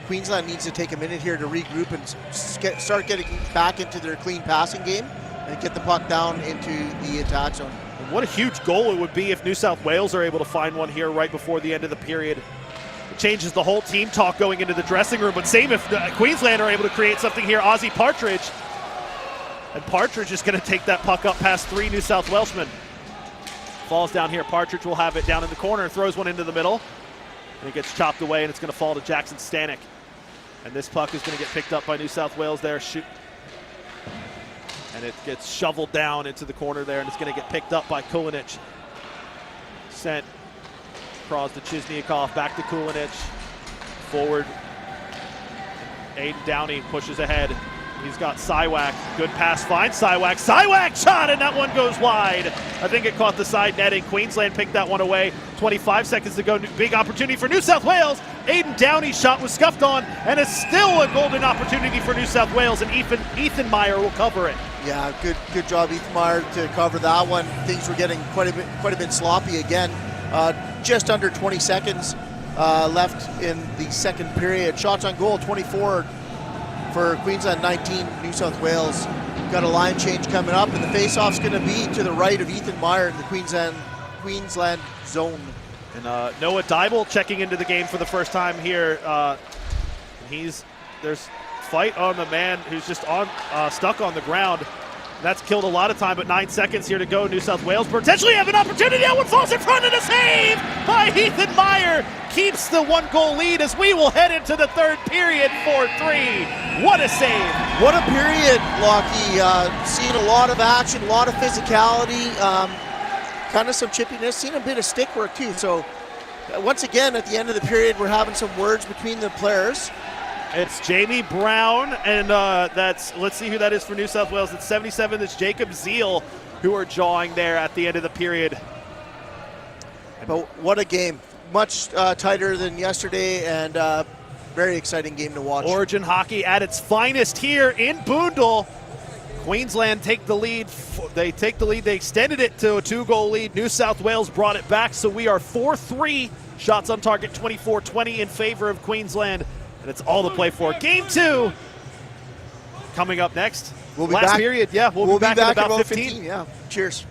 Queensland needs to take a minute here to regroup and start getting back into their clean passing game and get the puck down into the attack zone. And what a huge goal it would be if New South Wales are able to find one here right before the end of the period. It changes the whole team talk going into the dressing room, but same if Queensland are able to create something here. Ozzie Partridge. And Partridge is going to take that puck up past 3 New South Welshmen. Falls down here. Partridge will have it down in the corner, throws one into the middle, and it gets chopped away, and it's going to fall to Jackson Stanek. And this puck is going to get picked up by New South Wales there. And it gets shoveled down into the corner there, and it's going to get picked up by Kulinich. Sent across to Chizniakov, back to Kulinich. Forward. Aiden Downey pushes ahead. He's got Cywak. Good pass, finds Cywak. Cywak shot, and that one goes wide. I think it caught the side netting. Queensland picked that one away. 25 seconds to go. Big opportunity for New South Wales. Aiden Downey's shot was scuffed on, and it's still a golden opportunity for New South Wales, and Ethan Meyer will cover it. Yeah, good job, Ethan Meyer, to cover that one. Things were getting quite a bit sloppy again. Just under 20 seconds left in the second period. Shots on goal, 24 for Queensland, 19 New South Wales. Got a line change coming up, and the face-off's going to be to the right of Ethan Meyer in the Queensland zone. And Noah Dybel checking into the game for the first time here. There's fight on the man who's just stuck on the ground. That's killed a lot of time, but 9 seconds here to go. New South Wales potentially have an opportunity. That one falls in front of the save by Ethan Meyer. Keeps the 1-goal lead as we will head into the third period, 4-3. What a save. What a period, Lockie. Seen a lot of action, a lot of physicality, kind of some chippiness, seen a bit of stick work too. So once again, at the end of the period, we're having some words between the players. It's Jamie Brown, and let's see who that is for New South Wales. It's 77, it's Jacob Zeal, who are jawing there at the end of the period. But what a game. Much tighter than yesterday, and very exciting game to watch. Origin hockey at its finest here in Boondall. Queensland take the lead. They extended it to a 2-goal lead. New South Wales brought it back, so we are 4-3. Shots on target 24-20 in favor of Queensland. And it's all to play for. Game 2 coming up next. We'll be Last back. period, yeah. We'll be back in about 15. Yeah, cheers.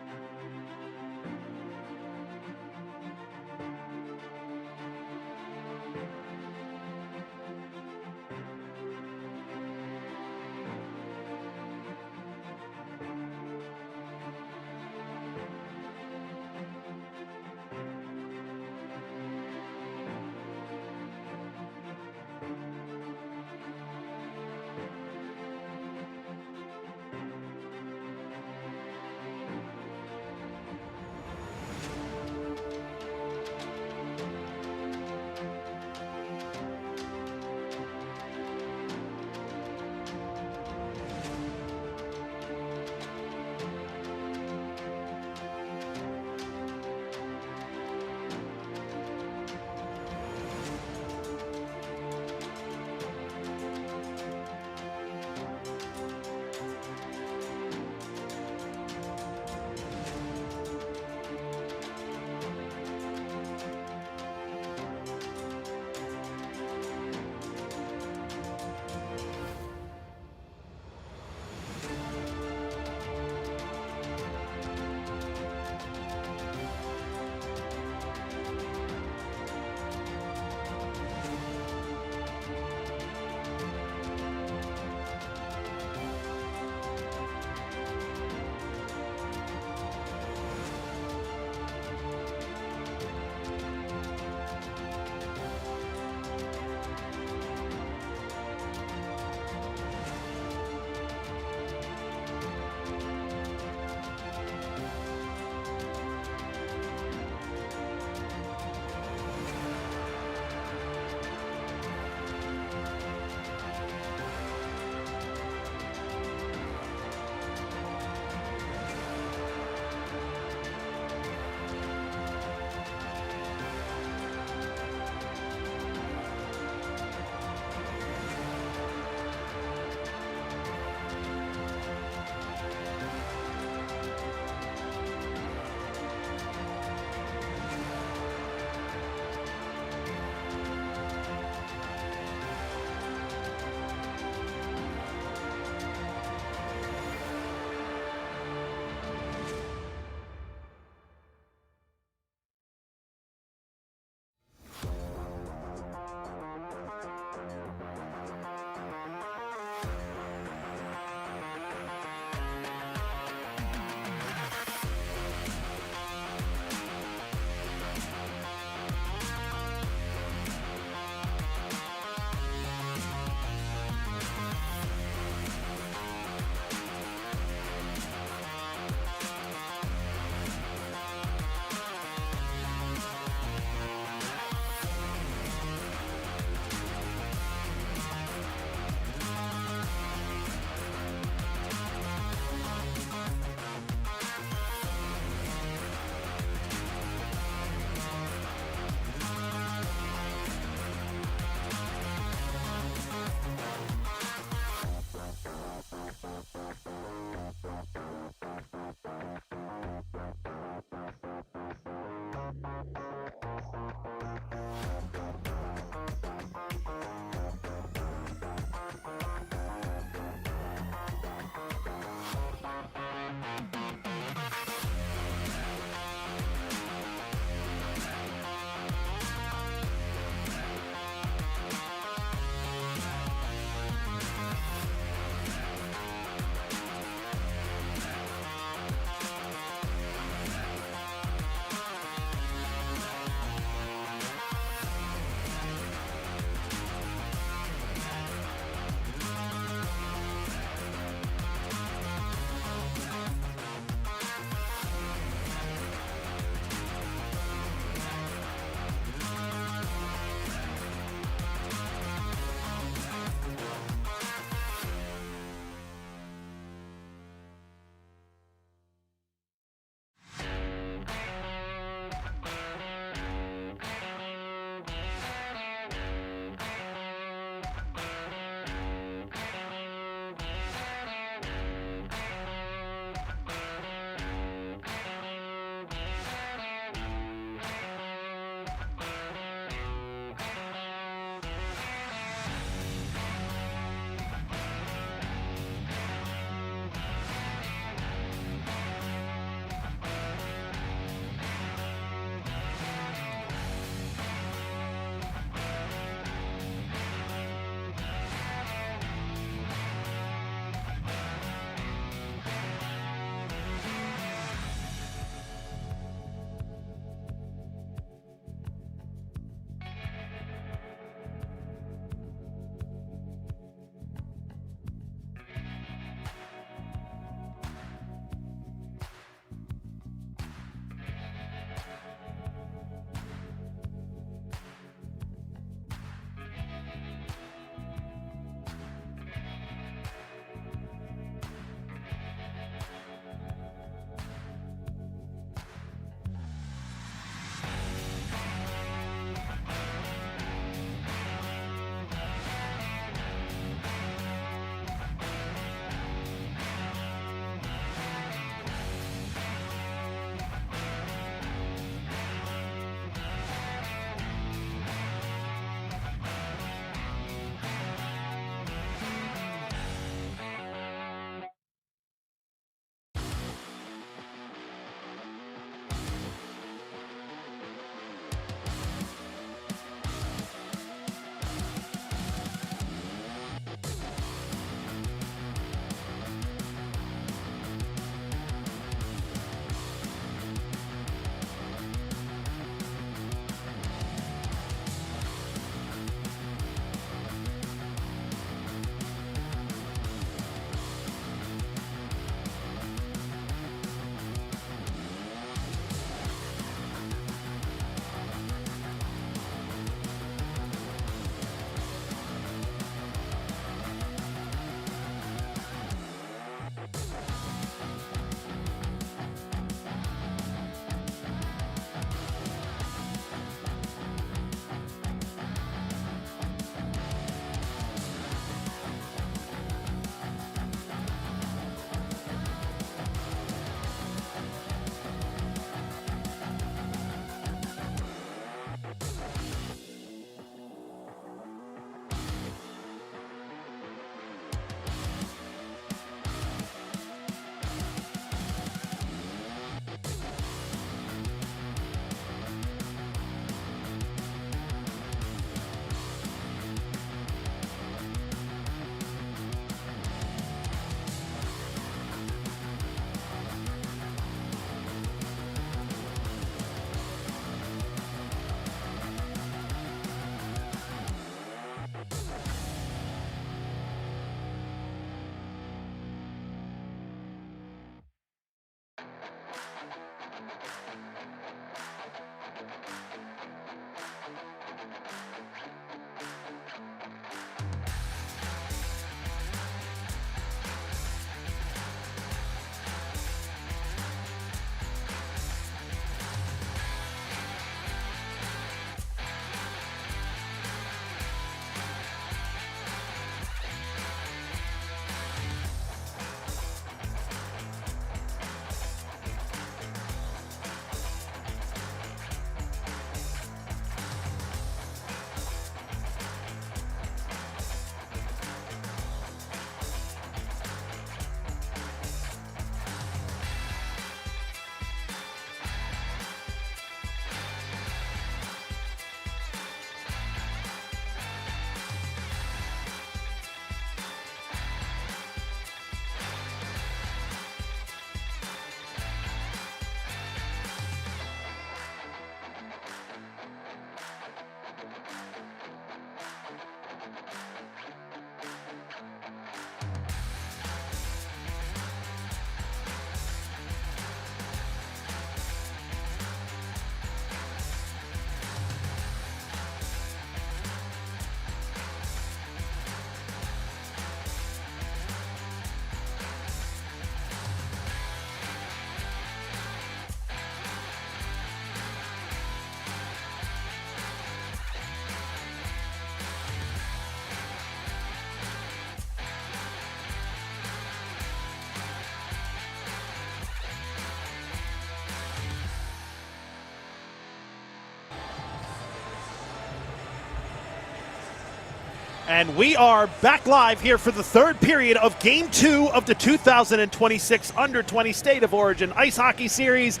And we are back live here for the third period of Game 2 of the 2026 Under-20 State of Origin Ice Hockey Series.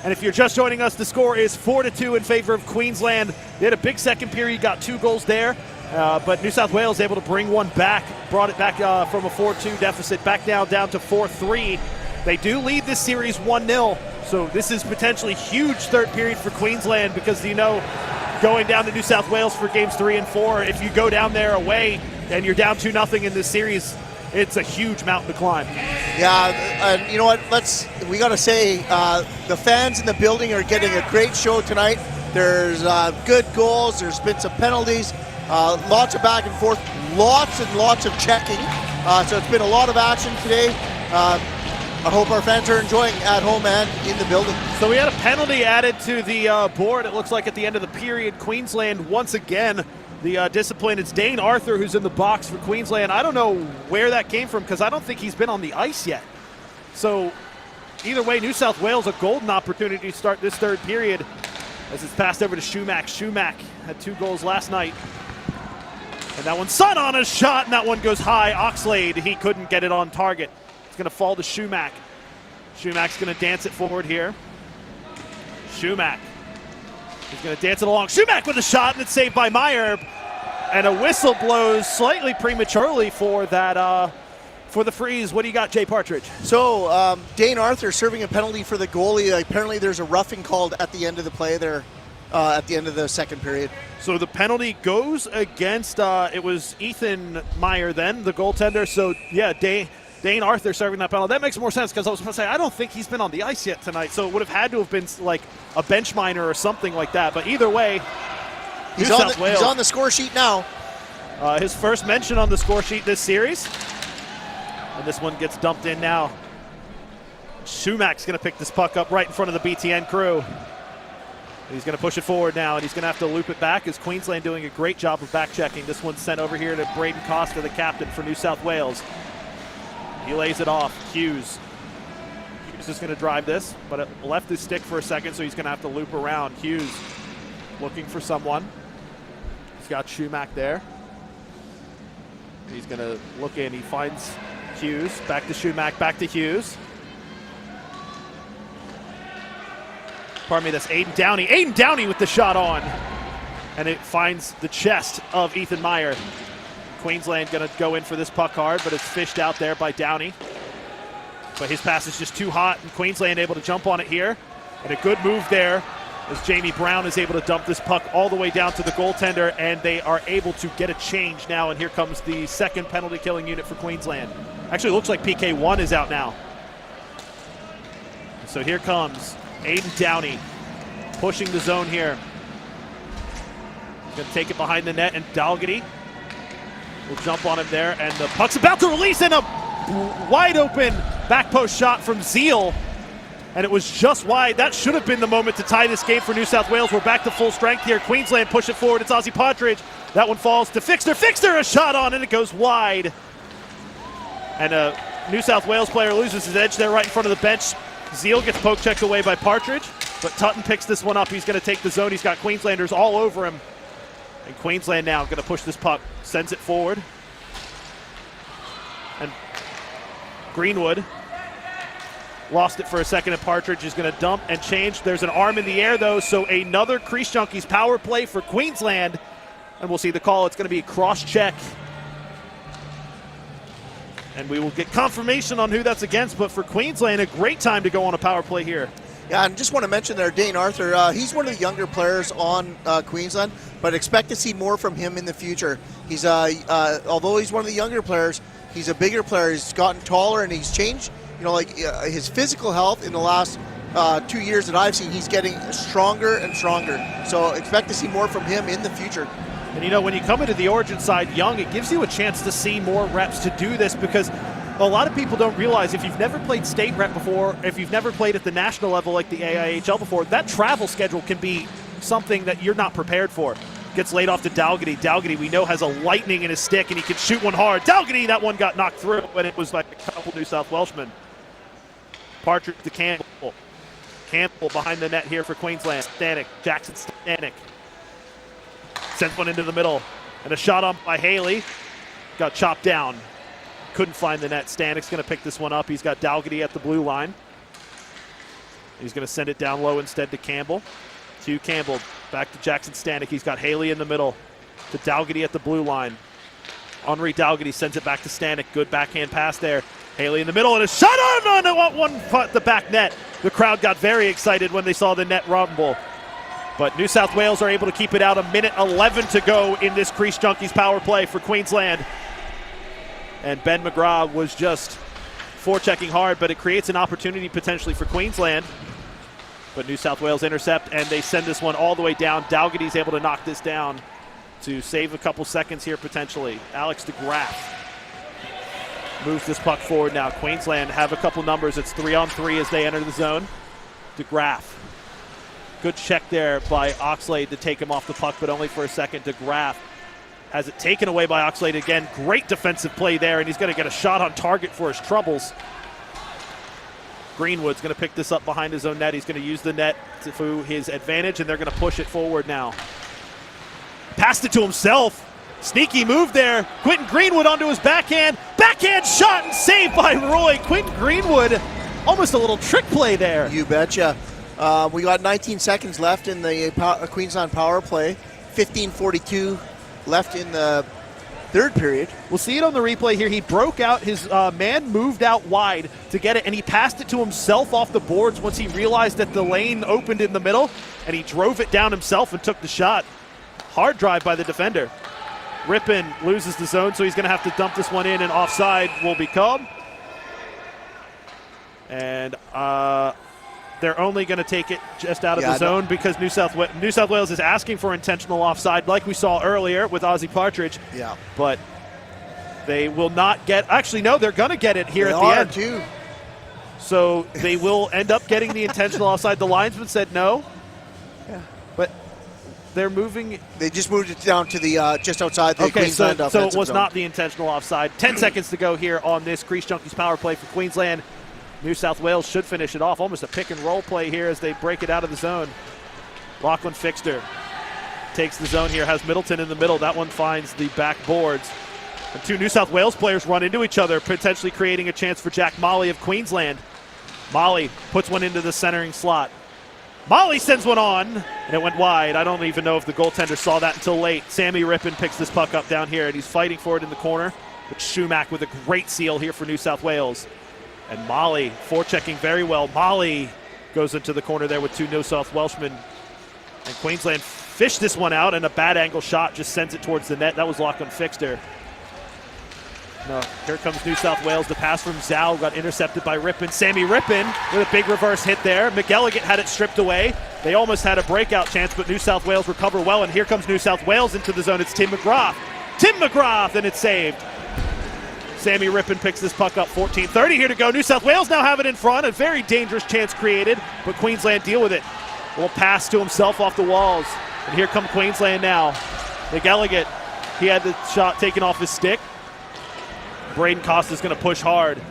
And if you're just joining us, the score is 4-2 in favor of Queensland. They had a big second period, got 2 goals there. But New South Wales able to bring one back, brought it back from a 4-2 deficit back down to 4-3. They do lead this series 1-0, so this is potentially huge third period for Queensland because, you know, going down to New South Wales for games 3 and 4, if you go down there away and you're down 2-0 in this series, it's a huge mountain to climb. Yeah, and you know what? We got to say the fans in the building are getting a great show tonight. There's good goals. There's been some penalties, lots of back and forth, lots and lots of checking. So it's been a lot of action today. I hope our fans are enjoying at home and in the building. So we had a penalty added to the board, it looks like, at the end of the period. Queensland, once again, the discipline. It's Dane Arthur who's in the box for Queensland. I don't know where that came from because I don't think he's been on the ice yet. So either way, New South Wales a golden opportunity to start this third period as it's passed over to Shumak. Shumak had 2 goals last night. And that one, Son on a shot, and that one goes high. Oxlade, he couldn't get it on target. It's going to fall to Shumak. Shumak's going to dance it forward here. Shumak. He's going to dance it along. Shumak with a shot, and it's saved by Meyer. And a whistle blows slightly prematurely for that, for the freeze. What do you got, Jay Partridge? So Dane Arthur serving a penalty for the goalie. Apparently there's a roughing called at the end of the play there, at the end of the second period. So the penalty goes against, it was Ethan Meyer then, the goaltender. So yeah, Dane Arthur serving that penalty. That makes more sense because I was going to say, I don't think he's been on the ice yet tonight. So it would have had to have been like a bench minor or something like that. But either way, he's on the score sheet now. His first mention on the score sheet this series. And this one gets dumped in now. Shumak's going to pick this puck up right in front of the BTN crew. He's going to push it forward now, and he's going to have to loop it back as Queensland doing a great job of back checking. This one's sent over here to Braden Costa, the captain for New South Wales. He lays it off. Hughes is going to drive this, but it left his stick for a second, so he's going to have to loop around. Hughes looking for someone. He's got Shumak there. He's going to look in. He finds Hughes. Back to Shumak, back to Hughes. Pardon me, that's Aiden Downey. Aiden Downey with the shot on. And it finds the chest of Ethan Meyer. Queensland going to go in for this puck hard, but it's fished out there by Downey. But his pass is just too hot, and Queensland able to jump on it here. And a good move there as Jamie Brown is able to dump this puck all the way down to the goaltender, and they are able to get a change now. And here comes the second penalty killing unit for Queensland. Actually, it looks like PK1 is out now. So here comes Aiden Downey pushing the zone here. Going to take it behind the net, and Dalgety will jump on him there, and the puck's about to release, and a wide open back post shot from Zeal, and it was just wide. That should have been the moment to tie this game for New South Wales. We're back to full strength here. Queensland push it forward. It's Ozzy Partridge. That one falls to Fixter. Fixter, a shot on, and it goes wide. And a New South Wales player loses his edge there right in front of the bench. Zeal gets poke checked away by Partridge, but Tutton picks this one up. He's going to take the zone. He's got Queenslanders all over him. And Queensland now going to push this puck, sends it forward. And Greenwood lost it for a second, and Partridge is going to dump and change. There's an arm in the air, though, so another Crease Junkies power play for Queensland. And we'll see the call. It's going to be a cross-check. And we will get confirmation on who that's against, but for Queensland, a great time to go on a power play here. Yeah, and just want to mention there, Dane Arthur, he's one of the younger players on Queensland, but expect to see more from him in the future. He's, although he's one of the younger players, he's a bigger player. He's gotten taller, and he's changed, his physical health in the last 2 years that I've seen. He's getting stronger and stronger. So expect to see more from him in the future. And when you come into the Origin side young, it gives you a chance to see more reps to do this, because a lot of people don't realize if you've never played state rep before, if you've never played at the national level like the AIHL before, that travel schedule can be something that you're not prepared for. Gets laid off to Dalgety. Dalgety, we know, has a lightning in his stick, and he can shoot one hard. Dalgety, that one got knocked through, but it was like a couple New South Welshmen. Partridge to Campbell. Campbell behind the net here for Queensland. Jackson Stanek. Sends one into the middle, and a shot on by Haley. Got chopped down. Couldn't find the net. Stanek's going to pick this one up. He's got Dalgety at the blue line. He's going to send it down low instead to Campbell. To Campbell, back to Jackson Stanek. He's got Haley in the middle. To Dalgety at the blue line. Henri Dalgety sends it back to Stanek. Good backhand pass there. Haley in the middle, and a shot on one putt the back net. The crowd got very excited when they saw the net rumble. But New South Wales are able to keep it out. 1:11 to go in this Crease Junkies power play for Queensland. And Ben McGrath was just forechecking hard, but it creates an opportunity potentially for Queensland. But New South Wales intercept, and they send this one all the way down. Dalgety's able to knock this down to save a couple seconds here potentially. Alex DeGraff moves this puck forward now. Queensland have a couple numbers. It's 3-on-3 as they enter the zone. DeGraff. Good check there by Oxlade to take him off the puck, but only for a second. DeGraff has it taken away by Oxlade again. Great defensive play there, and he's going to get a shot on target for his troubles. Greenwood's going to pick this up behind his own net. He's going to use the net to his advantage, and they're going to push it forward now. Passed it to himself. Sneaky move there. Quentin Greenwood onto his backhand. Backhand shot and saved by Roy. Quentin Greenwood, almost a little trick play there. You betcha. We got 19 seconds left in the Queensland power play. 15:42 left in the third period. We'll see it on the replay here. He broke out. His man moved out wide to get it, and he passed it to himself off the boards once he realized that the lane opened in the middle, and he drove it down himself and took the shot. Hard drive by the defender. Rippin loses the zone, so he's going to have to dump this one in, and offside will become. And they're only going to take it just out of the zone because New South Wales is asking for intentional offside, like we saw earlier with Ozzy Partridge. Yeah. But they will not get. Actually, no, they're going to get it here at the end. Too. So they will end up getting the intentional offside. The linesman said no. Yeah. But they're moving. They just moved it down to the just outside the Queensland offensive so it was zone. not the intentional offside. 10 seconds to go here on this Crease Junkies power play for Queensland. New South Wales should finish it off. Almost a pick and roll play here as they break it out of the zone. Lachlan Fixter takes the zone here, has Middleton in the middle. That one finds the back boards. And two New South Wales players run into each other, potentially creating a chance for Jack Molly of Queensland. Molly puts one into the centering slot. Molly sends one on, and it went wide. I don't even know if the goaltender saw that until late. Sammy Rippin picks this puck up down here, and he's fighting for it in the corner. But Schumack with a great seal here for New South Wales. And Molly forechecking very well. Molly goes into the corner there with two New South Welshmen. And Queensland fished this one out, and a bad angle shot just sends it towards the net. That was Lachlan Fixter. No, here comes New South Wales. The pass from Zhao got intercepted by Rippin. Sammy Rippin with a big reverse hit there. McElligott had it stripped away. They almost had a breakout chance, but New South Wales recover well, and here comes New South Wales into the zone. It's Tim McGrath. Tim McGrath, and it's saved. Sammy Rippin picks this puck up. 14:30 here to go. New South Wales now have it in front. A very dangerous chance created, but Queensland deal with it. A little pass to himself off the walls. And here come Queensland now. McElligott, he had the shot taken off his stick. Braden Costa's going to push hard,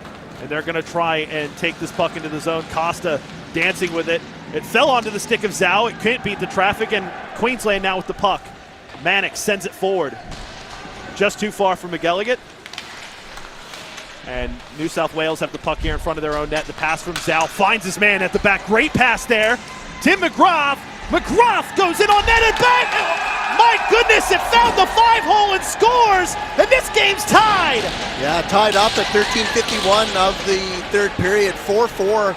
and they're going to try and take this puck into the zone. Costa dancing with it. It fell onto the stick of Zhao. It couldn't beat the traffic, and Queensland now with the puck. Mannix sends it forward. Just too far from McElligott. And New South Wales have the puck here in front of their own net. The pass from Zhao finds his man at the back. Great pass there. Tim McGrath. McGrath goes in on net and back. My goodness, it found the 5-hole and scores, and this game's tied. Yeah, tied up at 13:51 of the third period. 4-4.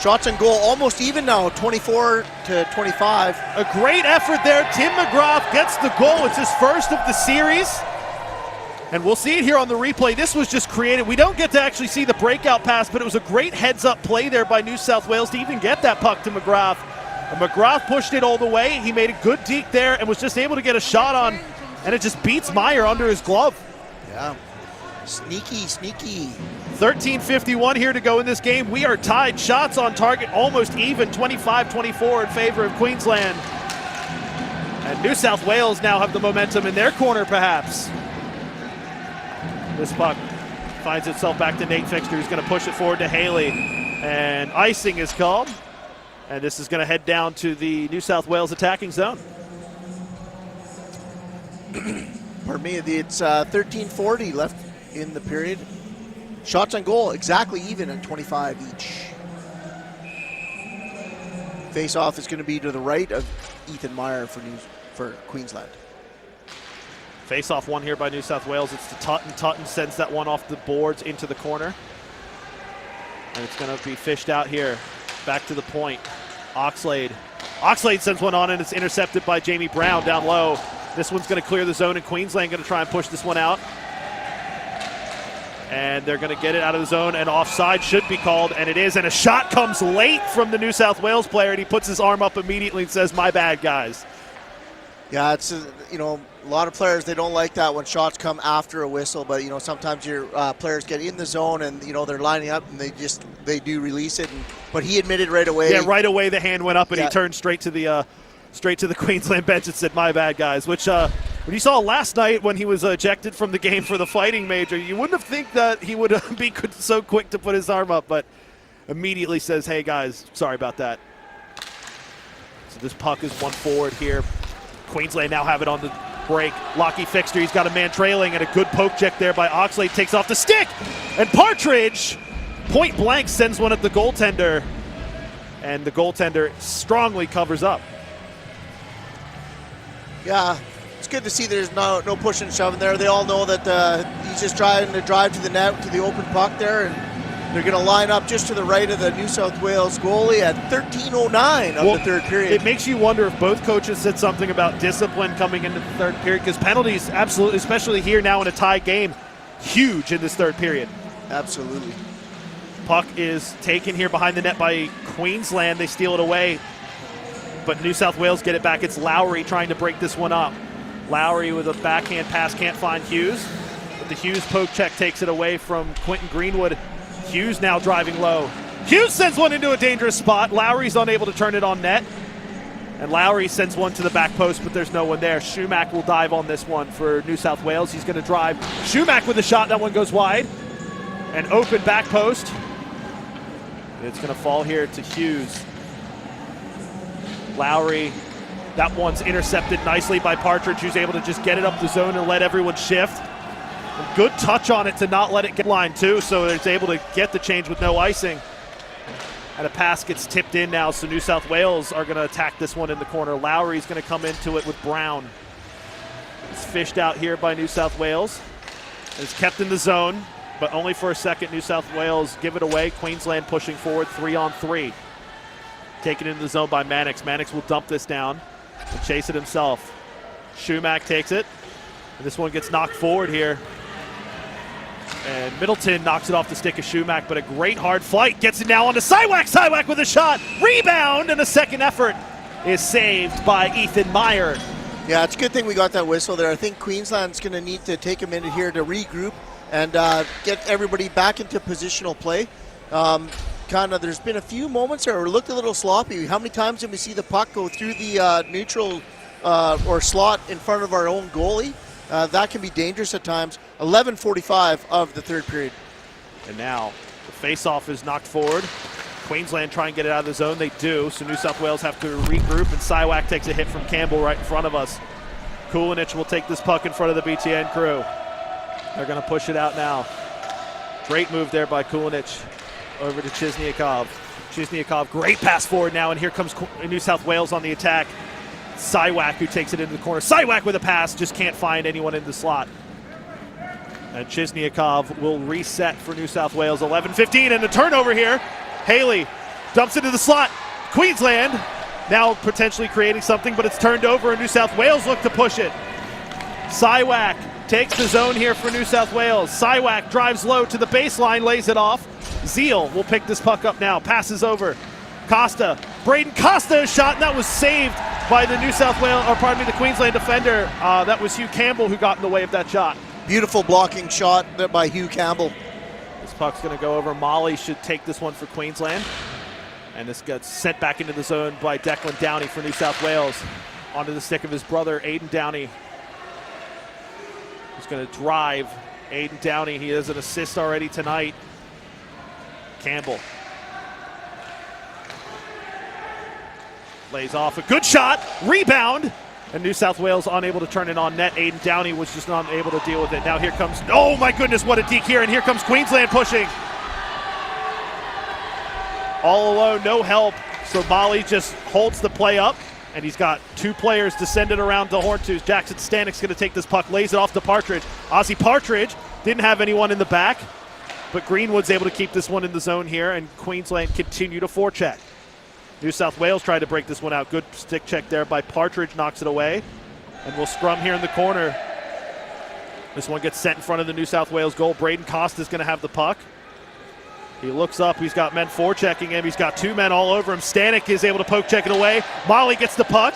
Shots on goal almost even now, 24-25. A great effort there. Tim McGrath gets the goal. It's his first of the series. And we'll see it here on the replay. This was just created. We don't get to actually see the breakout pass, but it was a great heads-up play there by New South Wales to even get that puck to McGrath. And McGrath pushed it all the way. He made a good deke there and was just able to get a shot on, and it just beats Meyer under his glove. Yeah, sneaky. 13:51 here to go in this game. We are tied. Shots on target almost even, 25-24 in favor of Queensland. And New South Wales now have the momentum in their corner, perhaps. This puck finds itself back to Nate Fixter, who's going to push it forward to Haley. And icing is called. And this is going to head down to the New South Wales attacking zone. Pardon me, it's 13:40 left in the period. Shots on goal exactly even at 25 each. Face-off is going to be to the right of Ethan Meyer for Queensland. Face-off one here by New South Wales. It's to Tutton. Tutton sends that one off the boards into the corner. And it's going to be fished out here. Back to the point. Oxlade. Oxlade sends one on, and it's intercepted by Jamie Brown down low. This one's going to clear the zone, and Queensland going to try and push this one out. And they're going to get it out of the zone, and offside should be called, and it is. And a shot comes late from the New South Wales player, and he puts his arm up immediately and says, "My bad, guys." Yeah, it's a lot of players, they don't like that when shots come after a whistle, but sometimes your players get in the zone and they're lining up and they do release it. But he admitted right away. Yeah, right away the hand went up and he turned straight to the Queensland bench and said, "My bad, guys." Which when you saw last night when he was ejected from the game for the fighting major, you wouldn't have think that he would be so quick to put his arm up, but immediately says, "Hey guys, sorry about that." So this puck is one forward here. Queensland now have it on the break. Lockie Fixter, he's got a man trailing, and a good poke check there by Oxlade takes off the stick. And Partridge, point blank, sends one at the goaltender. And the goaltender strongly covers up. Yeah, it's good to see there's no pushing and shoving there. They all know that he's just trying to drive to the net, to the open puck there, and they're going to line up just to the right of the New South Wales goalie at 13:09 of the third period. It makes you wonder if both coaches said something about discipline coming into the third period, because penalties, absolutely, especially here now in a tie game, huge in this third period. Absolutely. Puck is taken here behind the net by Queensland. They steal it away, but New South Wales get it back. It's Lowry trying to break this one up. Lowry with a backhand pass, can't find Hughes, but the Hughes poke check takes it away from Quentin Greenwood. Hughes now driving low. Hughes sends one into a dangerous spot. Lowry's unable to turn it on net. And Lowry sends one to the back post, but there's no one there. Schumack will dive on this one for New South Wales. He's going to drive. Schumack with a shot. That one goes wide. An open back post. It's going to fall here to Hughes. Lowry. That one's intercepted nicely by Partridge, who's able to just get it up the zone and let everyone shift. Good touch on it to not let it get line too, so it's able to get the change with no icing. And a pass gets tipped in now, so New South Wales are going to attack this one in the corner. Lowry's going to come into it with Brown. It's fished out here by New South Wales. It's kept in the zone, but only for a second. New South Wales give it away. Queensland pushing forward 3-on-3. Taken into the zone by Mannix. Mannix will dump this down and chase it himself. Schumack takes it. And this one gets knocked forward here. And Middleton knocks it off the stick of Schumack, but a great hard flight. Gets it now onto Siwak. Siwak with a shot. Rebound, and a second effort is saved by Ethan Meyer. Yeah, it's a good thing we got that whistle there. I think Queensland's going to need to take a minute here to regroup and get everybody back into positional play. There's been a few moments where it looked a little sloppy. How many times did we see the puck go through the neutral or slot in front of our own goalie? That can be dangerous at times. 11:45 of the third period. And now the face-off is knocked forward. Queensland try and get it out of the zone. They do, so New South Wales have to regroup, and Siwak takes a hit from Campbell right in front of us. Kulinich will take this puck in front of the BTN crew. They're going to push it out now. Great move there by Kulinich over to Chizniakov. Chizniakov, great pass forward now, and here comes New South Wales on the attack. Siwak who takes it into the corner. Siwak with a pass, just can't find anyone in the slot. And Chizniakov will reset for New South Wales. 11:15 and a turnover here. Haley dumps into the slot. Queensland now potentially creating something, but it's turned over, and New South Wales look to push it. Siwak takes the zone here for New South Wales. Siwak drives low to the baseline, lays it off. Zeal will pick this puck up now, passes over. Costa, Braden Costa shot, and that was saved by the the Queensland defender. That was Hugh Campbell who got in the way of that shot. Beautiful blocking shot by Hugh Campbell. This puck's going to go over. Molly should take this one for Queensland. And this gets sent back into the zone by Declan Downey for New South Wales. Onto the stick of his brother, Aiden Downey. He's going to drive. Aiden Downey, he has an assist already tonight. Campbell. Lays off a good shot. Rebound. And New South Wales unable to turn it on net. Aiden Downey was just not able to deal with it. Now here comes, oh my goodness, what a deke here. And here comes Queensland pushing. All alone, no help. So Molly just holds the play up. And he's got two players descended around the horn twos. Jackson Stanik's going to take this puck, lays it off to Partridge. Ozzie Partridge didn't have anyone in the back. But Greenwood's able to keep this one in the zone here. And Queensland continue to forecheck. New South Wales tried to break this one out. Good stick check there by Partridge, knocks it away. And we'll scrum here in the corner. This one gets sent in front of the New South Wales goal. Braden Costa's going to have the puck. He looks up, he's got men forechecking him. He's got two men all over him. Stanek is able to poke check it away. Molly gets the puck,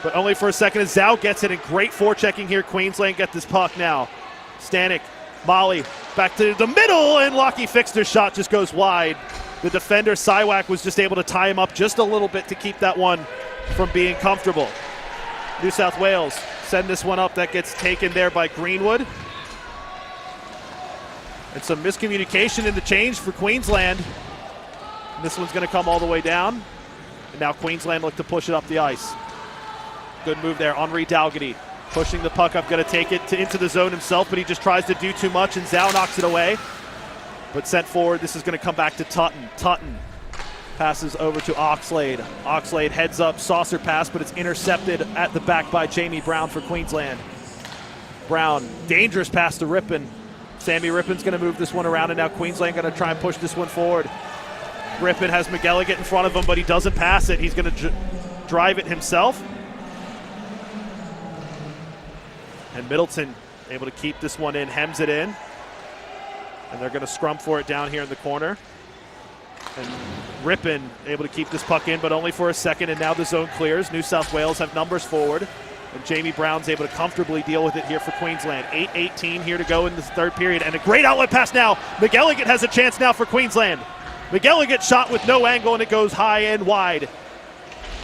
but only for a second as Zhao gets it. And great forechecking here. Queensland get this puck now. Stanek, Molly, back to the middle, and Lockie Fixter's shot just goes wide. The defender, Siwak, was just able to tie him up just a little bit to keep that one from being comfortable. New South Wales send this one up. That gets taken there by Greenwood. And some miscommunication in the change for Queensland. And this one's going to come all the way down. And now Queensland look to push it up the ice. Good move there. Henri Dalgety pushing the puck up, going to take it into the zone himself, but he just tries to do too much, and Zhao knocks it away. But sent forward, this is going to come back to Tutton. Tutton passes over to Oxlade. Oxlade heads up, saucer pass, but it's intercepted at the back by Jamie Brown for Queensland. Brown, dangerous pass to Rippon. Sammy Rippon's going to move this one around, and now Queensland going to try and push this one forward. Rippon has McGilligan in front of him, but he doesn't pass it. He's going to drive it himself. And Middleton able to keep this one in, hems it in. And they're going to scrum for it down here in the corner. And Rippon able to keep this puck in, but only for a second, and now the zone clears. New South Wales have numbers forward, and Jamie Brown's able to comfortably deal with it here for Queensland. 8:18 here to go in this third period, and a great outlet pass now. McGilligan has a chance now for Queensland. McGilligan shot with no angle, and it goes high and wide.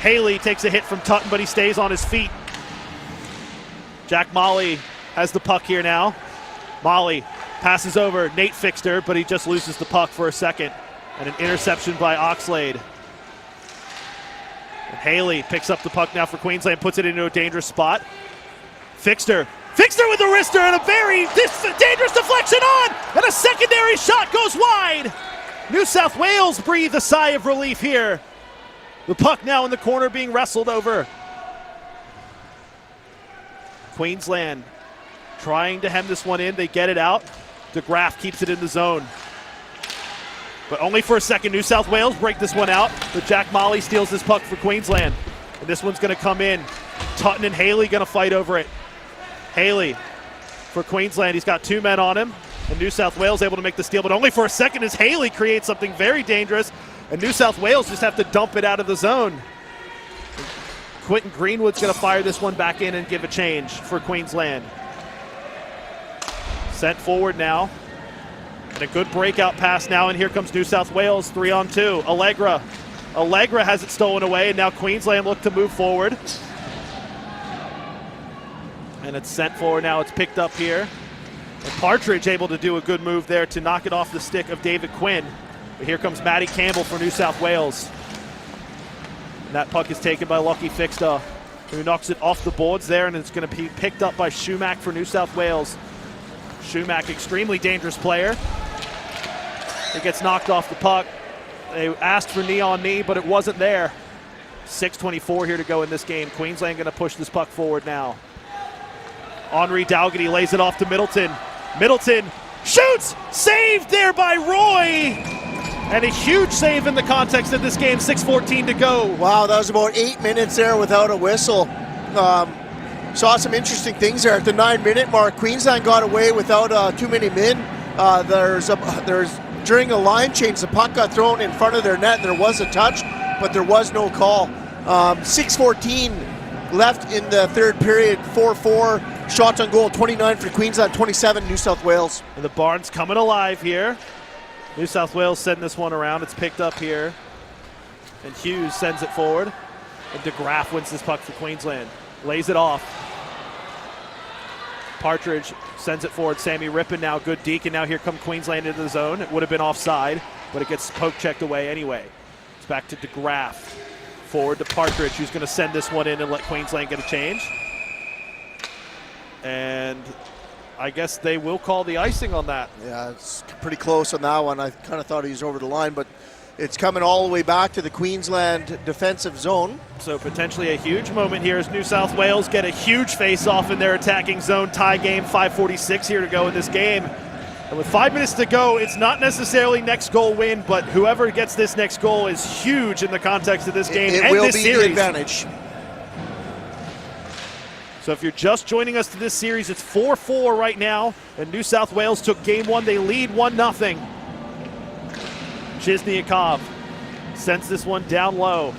Haley takes a hit from Tutton, but he stays on his feet. Jack Molly has the puck here now. Molly passes over Nate Fixter, but he just loses the puck for a second. And an interception by Oxlade. And Haley picks up the puck now for Queensland, puts it into a dangerous spot. Fixter with the wrister, and a very dangerous deflection on, and a secondary shot goes wide. New South Wales breathe a sigh of relief here. The puck now in the corner being wrestled over. Queensland trying to hem this one in. They get it out. DeGraff keeps it in the zone. But only for a second. New South Wales break this one out, but Jack Molly steals this puck for Queensland. And this one's going to come in. Tutton and Haley going to fight over it. Haley for Queensland. He's got two men on him. And New South Wales able to make the steal, but only for a second as Haley creates something very dangerous. And New South Wales just have to dump it out of the zone. Quentin Greenwood's going to fire this one back in and give a change for Queensland. Sent forward now. And a good breakout pass now, and here comes New South Wales, 3-on-2. Allegra has it stolen away, and now Queensland look to move forward. And it's sent forward now, it's picked up here. And Partridge able to do a good move there to knock it off the stick of David Quinn. But here comes Maddie Campbell for New South Wales. And that puck is taken by Lucky Fixter, who knocks it off the boards there, and it's going to be picked up by Shumack for New South Wales. Shumack, extremely dangerous player. He gets knocked off the puck. They asked for knee on knee, but it wasn't there. 6:24 here to go in this game. Queensland going to push this puck forward now. Henri Dalgety lays it off to Middleton. Middleton shoots! Saved there by Roy! And a huge save in the context of this game, 6:14 to go. Wow, that was about 8 minutes there without a whistle. Saw some interesting things there. At the 9-minute mark, Queensland got away without too many men. During a line change, the puck got thrown in front of their net. There was a touch, but there was no call. 6:14 left in the third period, 4-4. Shots on goal, 29 for Queensland, 27 New South Wales. And the Barnes coming alive here. New South Wales sending this one around. It's picked up here. And Hughes sends it forward. And DeGraff wins this puck for Queensland. Lays it off. Partridge sends it forward. Sammy Rippon now, good deke, and now here come Queensland into the zone. It would have been offside, but it gets poke checked away anyway. It's back to DeGraff. Forward to Partridge, who's going to send this one in and let Queensland get a change. And I guess they will call the icing on that. Yeah, it's pretty close on that one. I kind of thought he was over the line, but it's coming all the way back to the Queensland defensive zone. So potentially a huge moment here as New South Wales get a huge face-off in their attacking zone. Tie game, 5:46 here to go in this game. And with 5 minutes to go, it's not necessarily next goal win, but whoever gets this next goal is huge in the context of this game it and will this be series. The advantage. So if you're just joining us to this series, it's 4-4 right now, and New South Wales took game one. They lead 1-0. Chizniakov sends this one down low.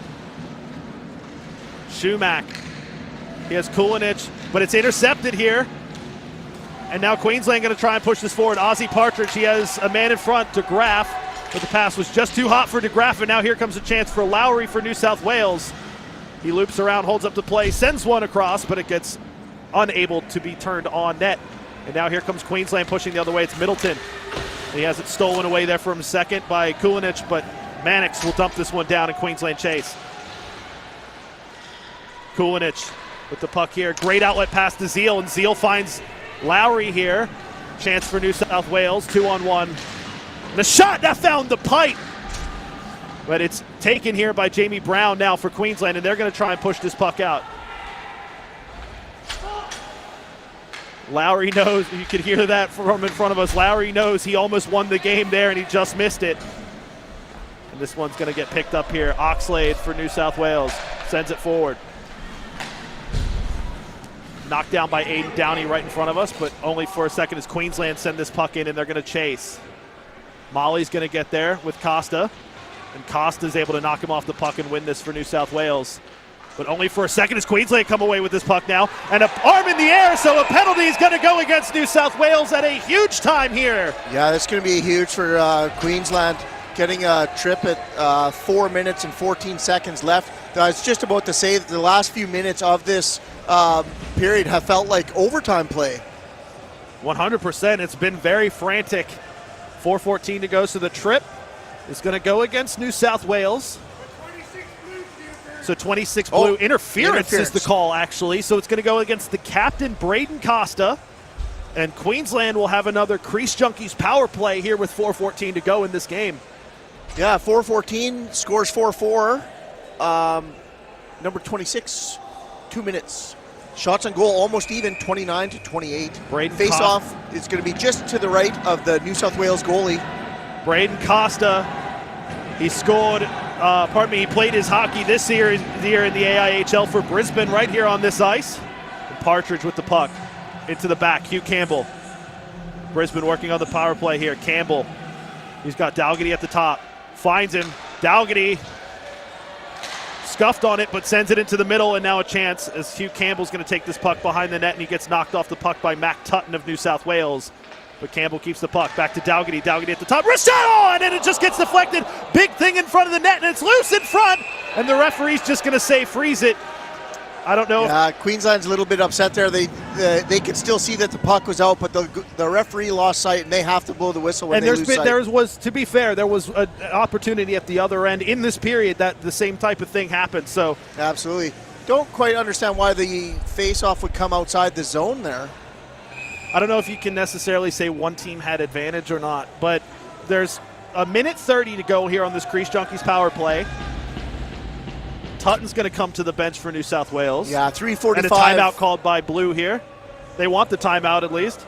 Shumack. He has Kulinich, but it's intercepted here. And now Queensland going to try and push this forward. Ozzie Partridge, he has a man in front, DeGraff, but the pass was just too hot for DeGraff, and now here comes a chance for Lowry for New South Wales. He loops around, holds up the play, sends one across, but it gets unable to be turned on net. And now here comes Queensland pushing the other way. It's Middleton. He has it stolen away there from a second by Kulinich, but Mannix will dump this one down in Queensland chase. Kulinich with the puck here. Great outlet pass to Zeal, and Zeal finds Lowry here. Chance for New South Wales, 2-on-1. The shot that found the pipe. But it's taken here by Jamie Brown now for Queensland, and they're going to try and push this puck out. Lowry knows, you could hear that from in front of us. Lowry knows he almost won the game there, and he just missed it. And this one's going to get picked up here. Oxlade for New South Wales sends it forward. Knocked down by Aiden Downey right in front of us, but only for a second as Queensland send this puck in, and they're going to chase. Molly's going to get there with Costa. And Costa's able to knock him off the puck and win this for New South Wales. But only for a second as Queensland come away with this puck now. And an arm in the air, so a penalty is going to go against New South Wales at a huge time here. Yeah, that's going to be huge for Queensland, getting a trip at 4 minutes and 14 seconds left. I was just about to say that the last few minutes of this period have felt like overtime play. 100%. It's been very frantic. 4:14 to go, so the trip is going to go against New South Wales. So 26 blue. Interference is the call, actually. So it's going to go against the captain, Braden Costa. And Queensland will have another Crease Junkies power play here with 4:14 to go in this game. Yeah, 4:14, scores 4-4. Number 26, 2 minutes. Shots on goal almost even, 29-28. Braden Face-off is going to be just to the right of the New South Wales goalie. Braden Costa, he scored, he played his hockey this year in the AIHL for Brisbane right here on this ice. And Partridge with the puck into the back, Hugh Campbell. Brisbane working on the power play here. Campbell, he's got Dalgety at the top. Finds him. Dalgety scuffed on it, but sends it into the middle, and now a chance as Hugh Campbell's going to take this puck behind the net, and he gets knocked off the puck by Mac Tutton of New South Wales. But Campbell keeps the puck. Back to Dalgety. Dalgety at the top. Wrist shot on, and it just gets deflected. Big thing in front of the net, and it's loose in front, and the referee's just going to say freeze it. I don't know. Yeah, Queensland's a little bit upset there. They could still see that the puck was out, but the referee lost sight, and they have to blow the whistle when they lose sight. There was, to be fair, there was an opportunity at the other end in this period that the same type of thing happened. So absolutely. Don't quite understand why the face-off would come outside the zone there. I don't know if you can necessarily say one team had advantage or not, but there's a minute 30 to go here on this Crease Junkies power play. Tutton's going to come to the bench for New South Wales. Yeah, 3:45. And a timeout called by Blue here. They want the timeout at least.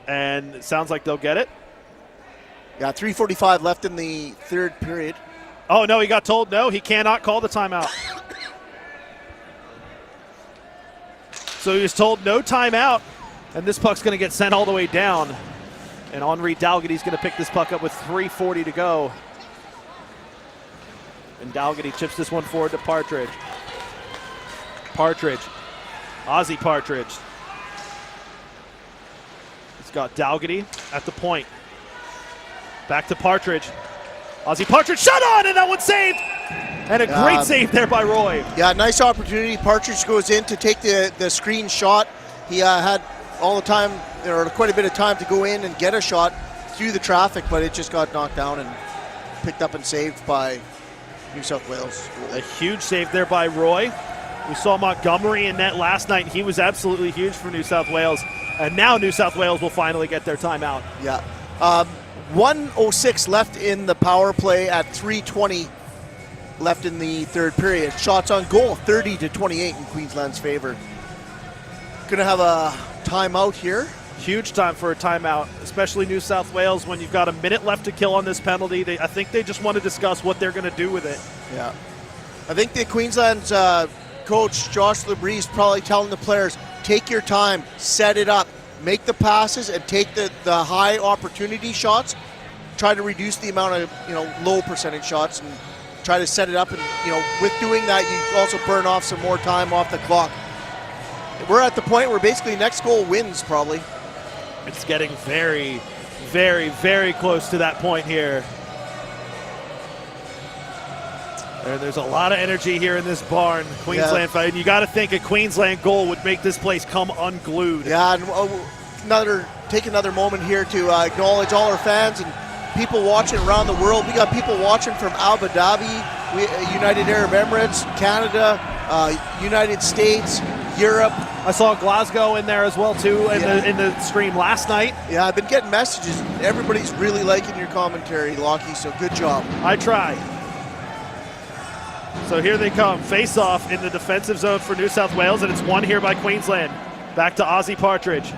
And it sounds like they'll get it. Yeah, 3:45 left in the third period. Oh, no, he got told no, he cannot call the timeout. So he was told no timeout, and this puck's going to get sent all the way down. And Henri Dalgety's going to pick this puck up with 3:40 to go. And Dalgety chips this one forward to Partridge. Partridge. Ozzy Partridge. He's got Dalgety at the point. Back to Partridge. Ozzy Partridge shot on, and that one's saved. And a great save there by Roy. Yeah, nice opportunity. Partridge goes in to take the screen shot. He had all the time, or quite a bit of time to go in and get a shot through the traffic, but it just got knocked down and picked up and saved by New South Wales. A huge save there by Roy. We saw Montgomery in net last night. He was absolutely huge for New South Wales. And now New South Wales will finally get their timeout. Yeah. 1:06 left in the power play at 3:20 left in the third period. Shots on goal, 30-28 in Queensland's favor. Going to have a timeout here. Huge time for a timeout, especially New South Wales when you've got a minute left to kill on this penalty. I think they just want to discuss what they're going to do with it. Yeah. I think the Queensland's coach, Josh Labrie, is probably telling the players, take your time, set it up, make the passes, and take the high opportunity shots. Try to reduce the amount of low percentage shots and try to set it up. And with doing that, you also burn off some more time off the clock. We're at the point where basically next goal wins probably. It's getting very, very, very close to that point here. And there's a lot of energy here in this barn, Queensland fight. And you got to think a Queensland goal would make this place come unglued. Yeah, and take another moment here to acknowledge all our fans and people watching around the world. We got people watching from Abu Dhabi, United Arab Emirates, Canada, United States, Europe. I saw Glasgow in there as well too in the stream last night. Yeah, I've been getting messages. Everybody's really liking your commentary, Lockie, so good job. I try. So here they come, face off in the defensive zone for New South Wales, and it's won here by Queensland. Back to Ozzy Partridge.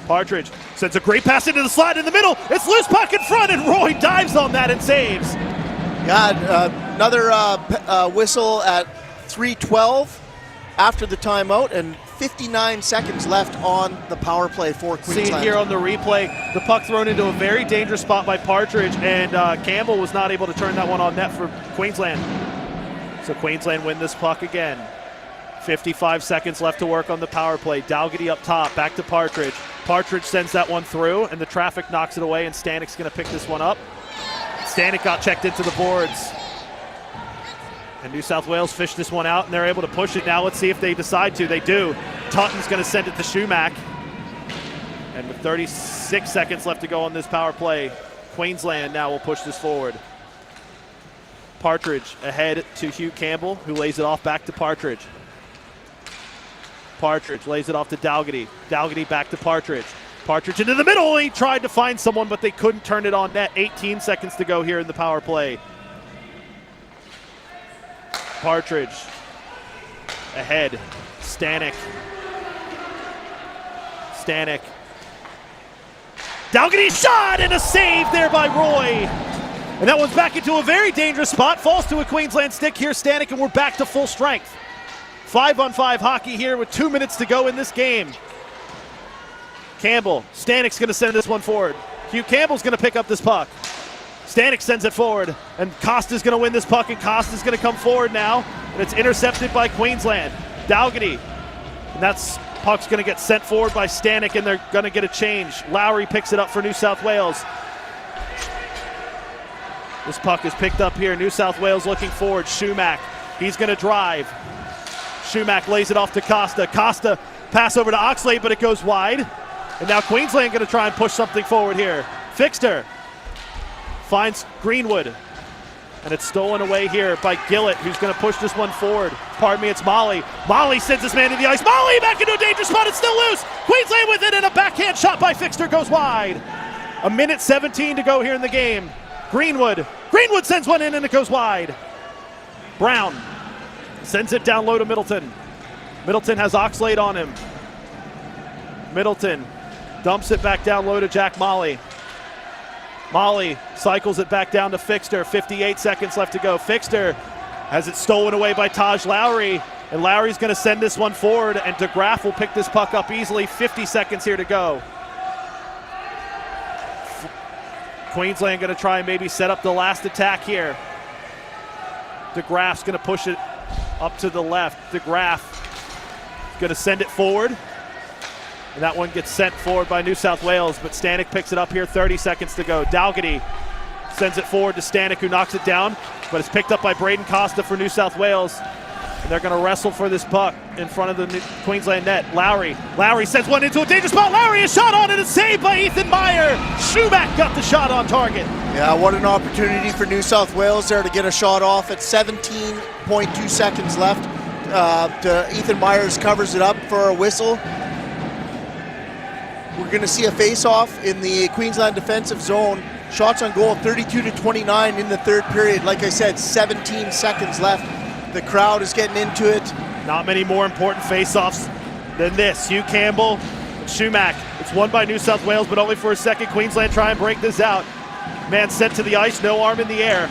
Partridge sends a great pass into the slot in the middle. It's loose puck in front, and Roy dives on that and saves. Yeah, another whistle at 3:12 after the timeout, and 59 seconds left on the power play for Queensland. Seen here on the replay, the puck thrown into a very dangerous spot by Partridge, and Campbell was not able to turn that one on net for Queensland. So Queensland win this puck again. 55 seconds left to work on the power play. Dalgety up top, back to Partridge. Partridge sends that one through, and the traffic knocks it away, and Stanik's going to pick this one up. Stanik got checked into the boards. And New South Wales fished this one out, and they're able to push it now. Let's see if they decide to. They do. Tutton's going to send it to Shumack. And with 36 seconds left to go on this power play, Queensland now will push this forward. Partridge ahead to Hugh Campbell, who lays it off back to Partridge. Partridge lays it off to Dalgety. Dalgety back to Partridge. Partridge into the middle. He tried to find someone, but they couldn't turn it on net. 18 seconds to go here in the power play. Partridge ahead. Stanik. Dalgety shot, and a save there by Roy. And that one's back into a very dangerous spot. Falls to a Queensland stick here, Stanik, and we're back to full strength. 5-on-5 hockey here with 2 minutes to go in this game. Campbell. Stanik's going to send this one forward. Hugh Campbell's going to pick up this puck. Stanik sends it forward, and Costa's going to win this puck, and Costa's going to come forward now, and it's intercepted by Queensland. Dalgety, and that's puck's going to get sent forward by Stanik, and they're going to get a change. Lowry picks it up for New South Wales. This puck is picked up here. New South Wales looking forward. Shumak, he's going to drive. Shumak lays it off to Costa. Costa pass over to Oxlade, but it goes wide. And now Queensland going to try and push something forward here. Fixter finds Greenwood. And it's stolen away here by Gillett, who's going to push this one forward. Pardon me, it's Molly. Molly sends this man to the ice. Molly back into a dangerous spot. It's still loose. Queensland with it, and a backhand shot by Fixter goes wide. 1:17 to go here in the game. Greenwood sends one in, and it goes wide. Brown sends it down low to Middleton. Middleton has Oxlade on him. Middleton dumps it back down low to Jack Molly. Molly cycles it back down to Fixter. 58 seconds left to go. Fixter has it stolen away by Taj Lowry, and Lowry's going to send this one forward, and DeGraff will pick this puck up easily. 50 seconds here to go. Queensland going to try and maybe set up the last attack here. DeGraff's going to push it up to the left. DeGraff going to send it forward. And that one gets sent forward by New South Wales, but Stanik picks it up here, 30 seconds to go. Dalgety sends it forward to Stanik, who knocks it down, but it's picked up by Braden Costa for New South Wales. And they're going to wrestle for this puck in front of the Queensland net. Lowry sends one into a dangerous spot. Lowry is shot on, and it's saved by Ethan Meyer. Shumak got the shot on target. Yeah, what an opportunity for New South Wales there to get a shot off at 17.2 seconds left. Ethan Myers covers it up for a whistle. We're going to see a face-off in the Queensland defensive zone. Shots on goal, 32-29 in the third period. Like I said, 17 seconds left. The crowd is getting into it. Not many more important face-offs than this. Hugh Campbell and Shumak. It's won by New South Wales, but only for a second. Queensland try and break this out. Man sent to the ice, no arm in the air.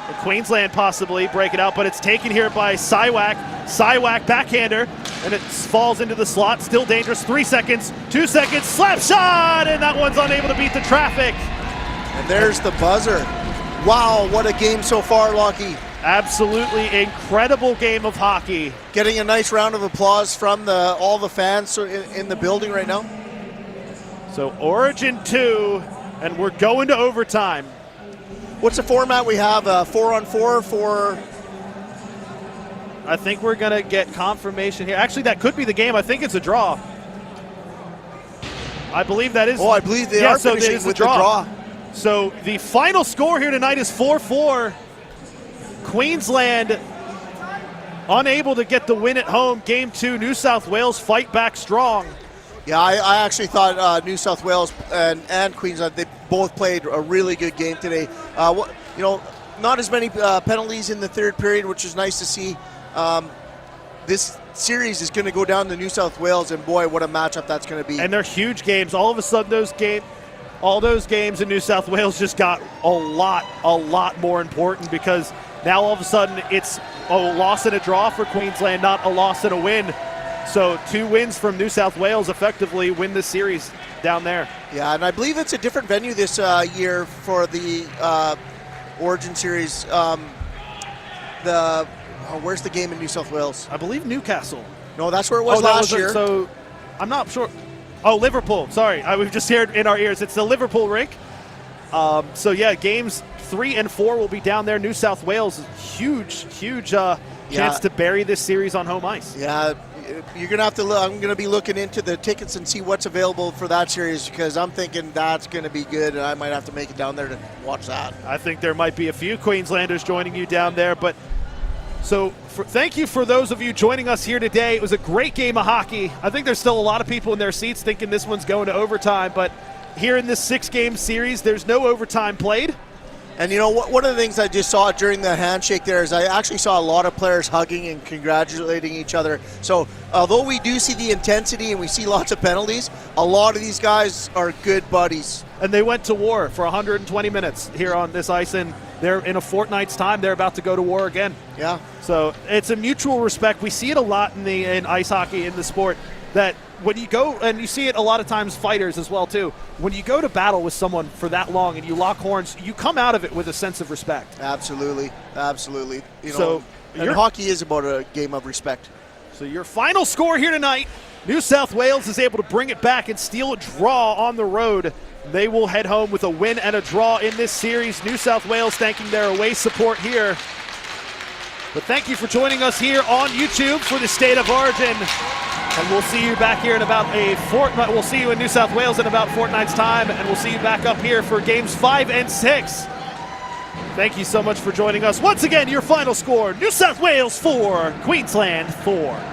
And Queensland possibly break it out, but it's taken here by Siwak. Siwak, backhander, and it falls into the slot. Still dangerous. 3 seconds, 2 seconds, slap shot, and that one's unable to beat the traffic. And there's the buzzer. Wow, what a game so far, Lockie. Absolutely incredible game of hockey. Getting a nice round of applause from all the fans in the building right now. So Origin 2, and we're going to overtime. What's the format we have? 4-on-4 for... I think we're going to get confirmation here. Actually, that could be the game. I think it's a draw. I believe that is. Oh, I believe they are finishing with the draw. So the final score here tonight is 4-4. Queensland unable to get the win at home. Game 2, New South Wales fight back strong. Yeah, I actually thought New South Wales and Queensland, they both played a really good game today. Not as many penalties in the third period, which is nice to see. This series is going to go down to New South Wales, and boy, what a matchup that's going to be. And they're huge games. All of a sudden, all those games in New South Wales just got a lot more important, because now all of a sudden it's a loss and a draw for Queensland, not a loss and a win. So 2 wins from New South Wales effectively win the series down there. Yeah, and I believe it's a different venue this year for the Origin Series. Where's the game in New South Wales? I believe Newcastle. No, that's where it was last year. So I'm not sure. Oh, Liverpool. Sorry, we've just heard in our ears. It's the Liverpool rink. So yeah, games 3 and 4 will be down there. New South Wales, huge chance to bury this series on home ice. Yeah, you're gonna have to look. I'm gonna be looking into the tickets and see what's available for that series, because I'm thinking that's gonna be good, and I might have to make it down there to watch that. I think there might be a few Queenslanders joining you down there, but. So thank you for those of you joining us here today. It was a great game of hockey. I think there's still a lot of people in their seats thinking this one's going to overtime, but here in this 6-game series, there's no overtime played. And you know, one of the things I just saw during the handshake there is I actually saw a lot of players hugging and congratulating each other. So although we do see the intensity and we see lots of penalties, a lot of these guys are good buddies. And they went to war for 120 minutes here on this ice, and they're in a fortnight's time, they're about to go to war again. Yeah. So it's a mutual respect. We see it a lot in ice hockey, in the sport, that when you go, and you see it a lot of times fighters as well too, when you go to battle with someone for that long and you lock horns, you come out of it with a sense of respect. Absolutely. Absolutely. You know, So and hockey is about a game of respect. So your final score here tonight, New South Wales is able to bring it back and steal a draw on the road. They will head home with a win and a draw in this series. New South Wales thanking their away support here. But thank you for joining us here on YouTube for the State of Origin. And we'll see you back here in about a fortnight. We'll see you in New South Wales in about a fortnight's time. And we'll see you back up here for games 5 and 6. Thank you so much for joining us. Once again, your final score, New South Wales 4, Queensland 4.